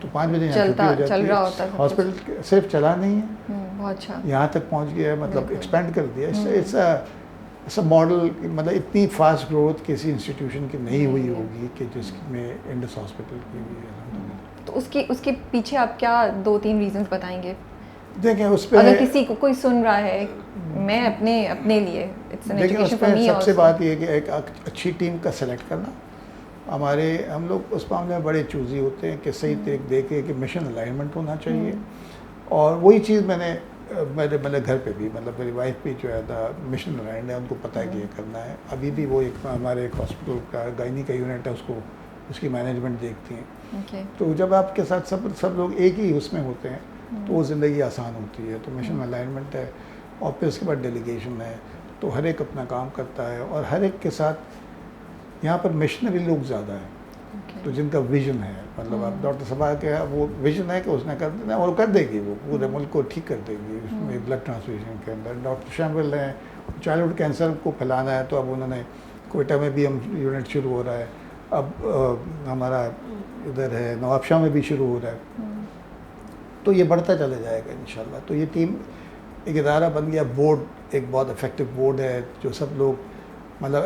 تو 5 بجے یہاں چھٹی ہو جاتی ہے. ہاسپٹل صرف چلا نہیں ہے, بہت اچھا یہاں تک پہنچ گیا ہے, مطلب ایکسپینڈ کر دیا. اٹس اے ماڈل, مطلب اتنی فاسٹ گروتھ کسی انسٹیٹیوشن کی نہیں ہوئی ہوگی کہ جس میں انڈس ہاسپٹل کی ہوئی ہے. تو اس کے پیچھے آپ کیا 2-3 ریزنس بتائیں گے؟ دیکھیں اس پہ اگر کسی کو کوئی سن رہا ہے, میں اپنے لیے دیکھیں اس پہ سب سے بات یہ ہے کہ ایک اچھی ٹیم کا سلیکٹ کرنا. ہم لوگ اس معاملے میں بڑے چوزی ہوتے ہیں کہ صحیح طریقے دیکھے کہ مشن الائنمنٹ ہونا چاہیے, اور وہی چیز میں نے میرے گھر پہ بھی, مطلب میری وائف بھی جو ہے مشن الائنڈ ہے, ان کو پتہ ہے کہ یہ کرنا ہے. ابھی بھی وہ ہمارے ایک ہاسپٹل کا گائنی کا یونٹ ہے, اس کی مینجمنٹ دیکھتی ہیں. تو جب آپ کے ساتھ سب لوگ ایک ہی اس میں ہوتے ہیں تو وہ زندگی آسان ہوتی ہے. تو مشن الائنمنٹ ہے, اور پھر اس کے بعد ڈیلیگیشن ہے. تو ہر ایک اپنا کام کرتا ہے, اور ہر ایک کے ساتھ یہاں پر مشنری لوگ زیادہ ہیں, تو جن کا ویژن ہے, مطلب آپ ڈاکٹر صبا کے وہ ویژن ہے کہ اس نے کر دینا, اور کر دے گی, وہ پورے ملک کو ٹھیک کر دے گی. اس میں بلڈ ٹرانسفیوژن کے اندر ڈاکٹر شامل ہیں, چائلڈہڈ کینسر کو پھیلانا ہے, تو اب انہوں نے کوئٹہ میں بھی ہم یونٹ شروع ہو رہا ہے, اب ہمارا ادھر ہے نواب شاہ میں بھی شروع ہو رہا ہے. تو یہ بڑھتا چلا جائے گا انشاءاللہ. تو یہ ٹیم ایک ادارہ بن گیا. بورڈ ایک بہت افیکٹو بورڈ ہے, جو سب لوگ مطلب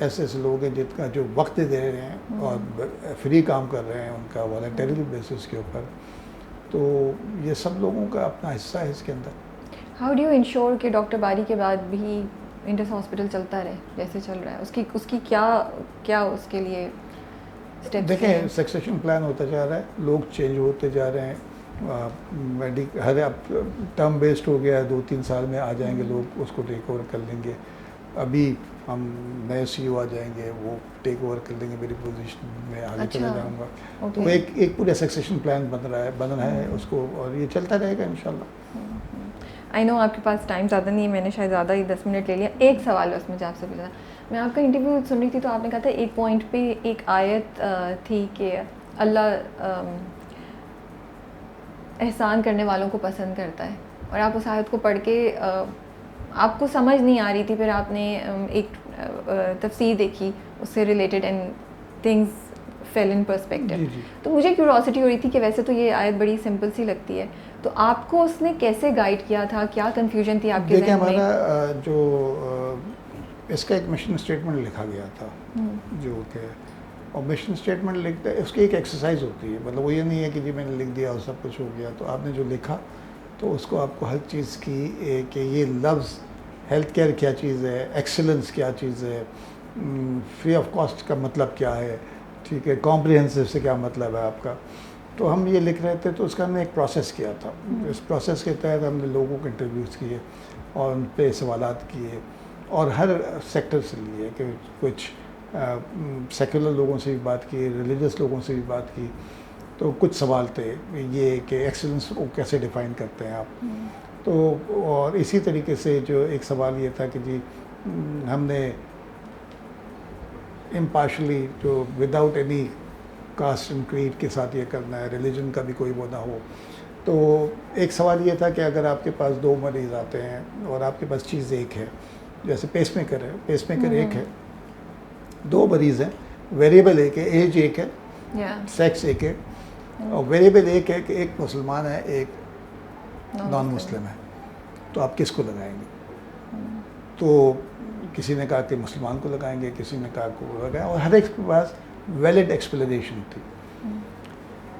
ایسے لوگ ہیں جن کا جو وقت دے رہے ہیں اور فری کام کر رہے ہیں, ان کا والنٹری بیسس کے اوپر. تو یہ سب لوگوں کا اپنا حصہ ہے اس کے اندر. ہاؤ ڈو یو انشور کہ ڈاکٹر باری کے بعد بھی انڈس ہاسپٹل چلتا رہے جیسے چل رہا ہے؟ اس کی کیا اس کے لیے اسٹیپس؟ دیکھیں سکسیشن پلان ہوتا جا رہا ہے, لوگ چینج ہوتے جا رہے ہیں. ہر اب ٹرم بیسڈ ہو گیا ہے, 2-3 سال میں آ جائیں گے لوگ, اس کو ٹیک اوور کر لیں گے. ابھی ہم نئے CEO آ جائیں گے, وہ ٹیک اوور کر لیں گے میری پوزیشن میں, آگے چلا جاؤں گا. تو ایک پورا سکسیشن پلان بن رہا ہے اس کو, اور یہ چلتا رہے گا انشاءاللہ. آئی نو آپ کے پاس ٹائم زیادہ نہیں ہے, میں نے شاید زیادہ ہی 10 منٹ لے لیا. ایک سوال بس مجھے آپ سے پوچھنا. میں آپ کا انٹرویو سن رہی تھی تو آپ نے کہا تھا ایک پوائنٹ پہ ایک آیت تھی کہ اللہ احسان کرنے والوں کو پسند کرتا ہے, اور آپ اس آیت کو پڑھ کے آپ کو سمجھ نہیں آ رہی تھی, پھر آپ نے ایک تفسیر دیکھی اس سے related and things feel in perspective. تو مجھے کیوریوسٹی ہو رہی تھی کہ ویسے تو یہ آیت بڑی سمپل سی لگتی ہے, تو آپ کو اس نے کیسے گائیڈ کیا تھا, کیا کنفیوژن تھی آپ کے ذہن میں؟ دیکھیں ہمارا جو اس کا ایک مشن اسٹیٹمنٹ لکھا گیا تھا, جو کہ اور مشن اسٹیٹمنٹ لکھتا ہے اس کی ایک ایکسرسائز ہوتی ہے. مطلب وہ یہ نہیں ہے کہ جی میں نے لکھ دیا اور سب کچھ ہو گیا. تو آپ نے جو لکھا تو اس کو آپ کو ہر چیز کی کہ یہ لفظ ہیلتھ کیئر کیا چیز ہے, ایکسلنس کیا چیز ہے, فری آف کاسٹ کا مطلب کیا ہے, ٹھیک ہے, کمپریہنسو سے کیا مطلب ہے آپ کا. تو ہم یہ لکھ رہے تھے, تو اس کا ہم نے ایک پروسیس کیا تھا. اس پروسیس کے تحت ہم نے لوگوں کو انٹرویوز کیے اور ان پہ سوالات کیے, اور ہر سیکٹر سے لیے کہ کچھ سیکولر لوگوں سے بھی بات کی, ریلیجس لوگوں سے بھی بات کی. تو کچھ سوال تھے یہ کہ ایکسلنس کو کیسے ڈیفائن کرتے ہیں آپ. تو اور اسی طریقے سے جو ایک سوال یہ تھا کہ جی ہم نے امپارشلی جو without any caste and creed کے ساتھ یہ کرنا ہے, ریلیجن کا بھی کوئی وہ نہ ہو. تو ایک سوال یہ تھا کہ اگر آپ کے پاس 2 مریض آتے ہیں اور آپ کے پاس چیز ایک ہے, جیسے پیس میکر ہے, پیس میکر ایک ہے, 2 مریض ہیں, ویریبل ایک ہے, ایج ایک ہے, سیکس ایک ہے, اور ویریبل ایک ہے کہ ایک مسلمان ہے ایک نان مسلم ہے, تو آپ کس کو لگائیں گے؟ تو کسی نے کہا کہ مسلمان کو لگائیں گے, کسی نے کہا کہ وہ لگائیں, اور ہر ایک کے پاس ویلڈ ایکسپلینیشن تھی.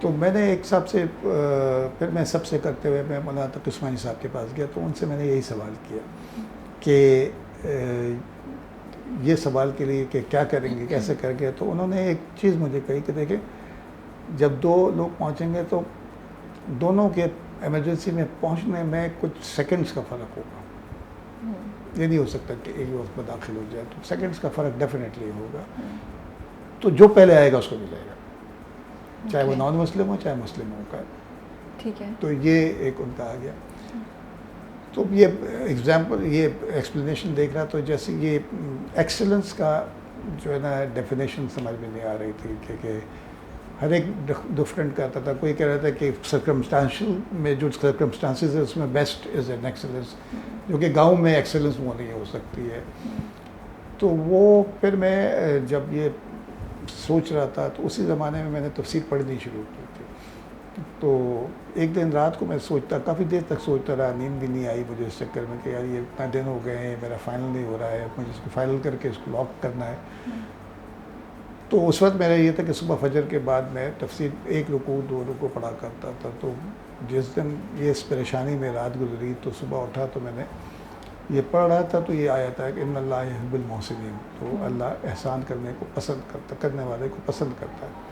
تو میں نے ایک صاحب سے پھر میں سب سے کرتے ہوئے میں مولانا تقی عثمانی صاحب کے پاس گیا, تو ان سے میں نے یہی سوال کیا کہ یہ سوال کے لیے کہ کیا کریں گے, کیسے کریں گے, تو انہوں نے ایک چیز مجھے کہی کہ دیکھیں جب 2 لوگ پہنچیں گے تو دونوں کے ایمرجنسی میں پہنچنے میں کچھ سیکنڈز کا فرق ہوگا. یہ نہیں ہو سکتا کہ ایک وقت میں داخل ہو جائے, تو سیکنڈز کا فرق ڈیفینیٹلی ہوگا. تو جو پہلے آئے گا اس کو ملے گا, چاہے وہ نان مسلم ہو چاہے مسلم ہو کا. ٹھیک ہے, تو یہ ایک ان کا آ گیا. تو یہ ایگزامپل, یہ ایکسپلینیشن دیکھ رہا تو جیسے یہ ایکسلنس کا جو ہے نا ڈیفینیشن سمجھ میں نہیں آ رہی تھی کہ ہر ایک ڈفرینٹ کرتا تھا. کوئی کہہ رہا تھا کہ سرکمسٹانشل میں جو سرکمسٹانسز ہے اس میں بیسٹ از این ایکسلنس, جو کہ گاؤں میں ایکسلنس وہ نہیں ہو سکتی ہے. تو وہ پھر میں جب یہ سوچ رہا تھا تو اسی زمانے میں میں نے تفسیر پڑھنی شروع کی تھی. تو ایک دن رات کو میں سوچتا, کافی دیر تک سوچتا رہا, نیند بھی نہیں آئی مجھے اس چکر میں کہ یار یہ اتنا دن ہو گئے ہیں, میرا فائنل نہیں ہو رہا ہے, مجھے اس کو فائنل کر کے اس کو لاک کرنا ہے. تو اس وقت میرا یہ تھا کہ صبح فجر کے بعد میں تفسیر 1 رکوع 2 رکوع پڑھا کرتا تھا. تو جس دن یہ اس پریشانی میں رات گزری تو صبح اٹھا تو میں نے یہ پڑھ رہا تھا تو یہ آیا تھا کہ ان اللہ یحب المحسنین, تو اللہ احسان کرنے کو پسند کرتا, کرنے والے کو پسند کرتا ہے.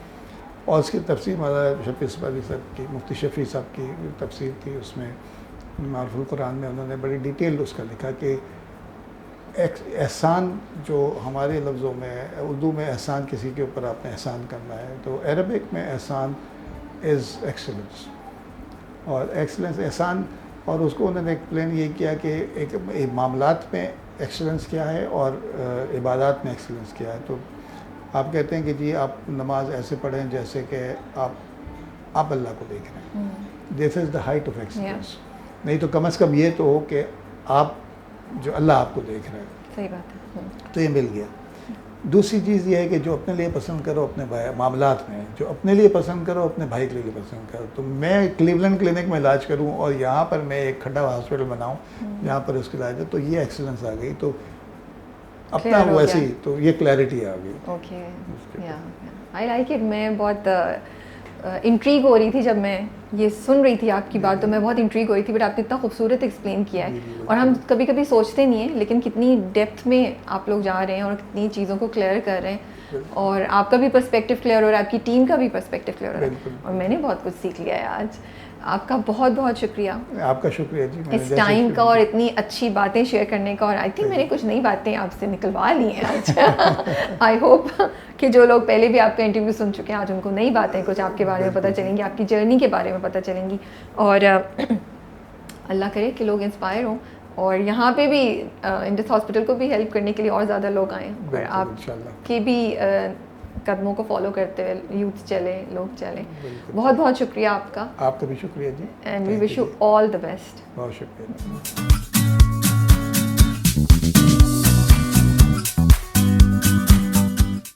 اور اس کی تفسیر مولانا شفیع اسماعیلی صاحب کی, مفتی شفیع صاحب کی تفسیر تھی, اس میں معرف القرآن میں انہوں نے بڑی ڈیٹیل اس کا لکھا کہ احسان جو ہمارے لفظوں میں اردو میں احسان کسی کے اوپر آپ نے احسان کرنا ہے, تو عربک میں احسان از ایکسلنس. اور ایکسلنس احسان, اور اس کو انہوں نے ایکسپلین یہ کیا کہ ایک معاملات میں ایکسلنس کیا ہے اور عبادات میں ایکسلنس کیا ہے. تو آپ کہتے ہیں کہ جی آپ نماز ایسے پڑھیں جیسے کہ آپ اللہ کو دیکھ رہے ہیں, دس از دا ہائٹ آف ایکسلنس. نہیں تو کم از کم یہ تو ہو کہ آپ جو اللہ آپ کو دیکھ رہے ہیں. صحیح بات ہے. تو یہ مل گیا. دوسری چیز یہ ہے کہ جو اپنے لیے پسند کرو اپنے معاملات میں, جو اپنے لیے پسند کرو اپنے بھائی کے لیے پسند کرو. تو میں کلیولینڈ کلینک میں علاج کروں اور یہاں پر میں ایک کھڈا ہاسپٹل بناؤں جہاں پر اس کا علاج ہے, تو یہ ایکسلنس آ گئی. تو اپنا ویسے ہی تو یہ کلیئرٹی آ گئی. Okay, I like it. میں بہت انٹریگ ہو رہی تھی جب میں یہ سن رہی تھی آپ کی بات, تو میں بہت انٹریگ ہو رہی تھی, بٹ آپ نے اتنا خوبصورت ایکسپلین کیا ہے. اور ہم کبھی کبھی سوچتے نہیں ہیں, لیکن کتنی ڈیپتھ میں آپ لوگ جا رہے ہیں اور کتنی چیزوں کو کلیئر کر رہے ہیں, اور آپ کا بھی پرسپیکٹیو کلیئر ہو رہا ہے, آپ کی ٹیم کا بھی پرسپیکٹیو کلیئر ہو رہا ہے, اور میں نے بہت کچھ سیکھ لیا ہے آج. آپ کا بہت بہت شکریہ. آپ کا شکریہ جی, اس ٹائم کا اور اتنی اچھی باتیں شیئر کرنے کا. اور آئی تھنک میں نے کچھ نئی باتیں آپ سے نکلوا لی ہیں آج. آئی ہوپ کہ جو لوگ پہلے بھی آپ کا انٹرویو سن چکے ہیں آج ان کو نئی باتیں کچھ آپ کے بارے میں پتہ چلیں گی, آپ کی جرنی کے بارے میں پتہ چلیں گی. اور اللہ کرے کہ لوگ انسپائر ہوں, اور یہاں پہ بھی انڈس ہاسپٹل کو بھی ہیلپ کرنے کے لیے اور زیادہ لوگ آئیں, اور آپ کے بھی قدموں کو فالو کرتے ہوئے یوتھ چلے, لوگ چلیں. بہت بہت شکریہ آپ کا. آپ کا بھی شکریہ جی, and we wish you all the best. بہت شکریہ.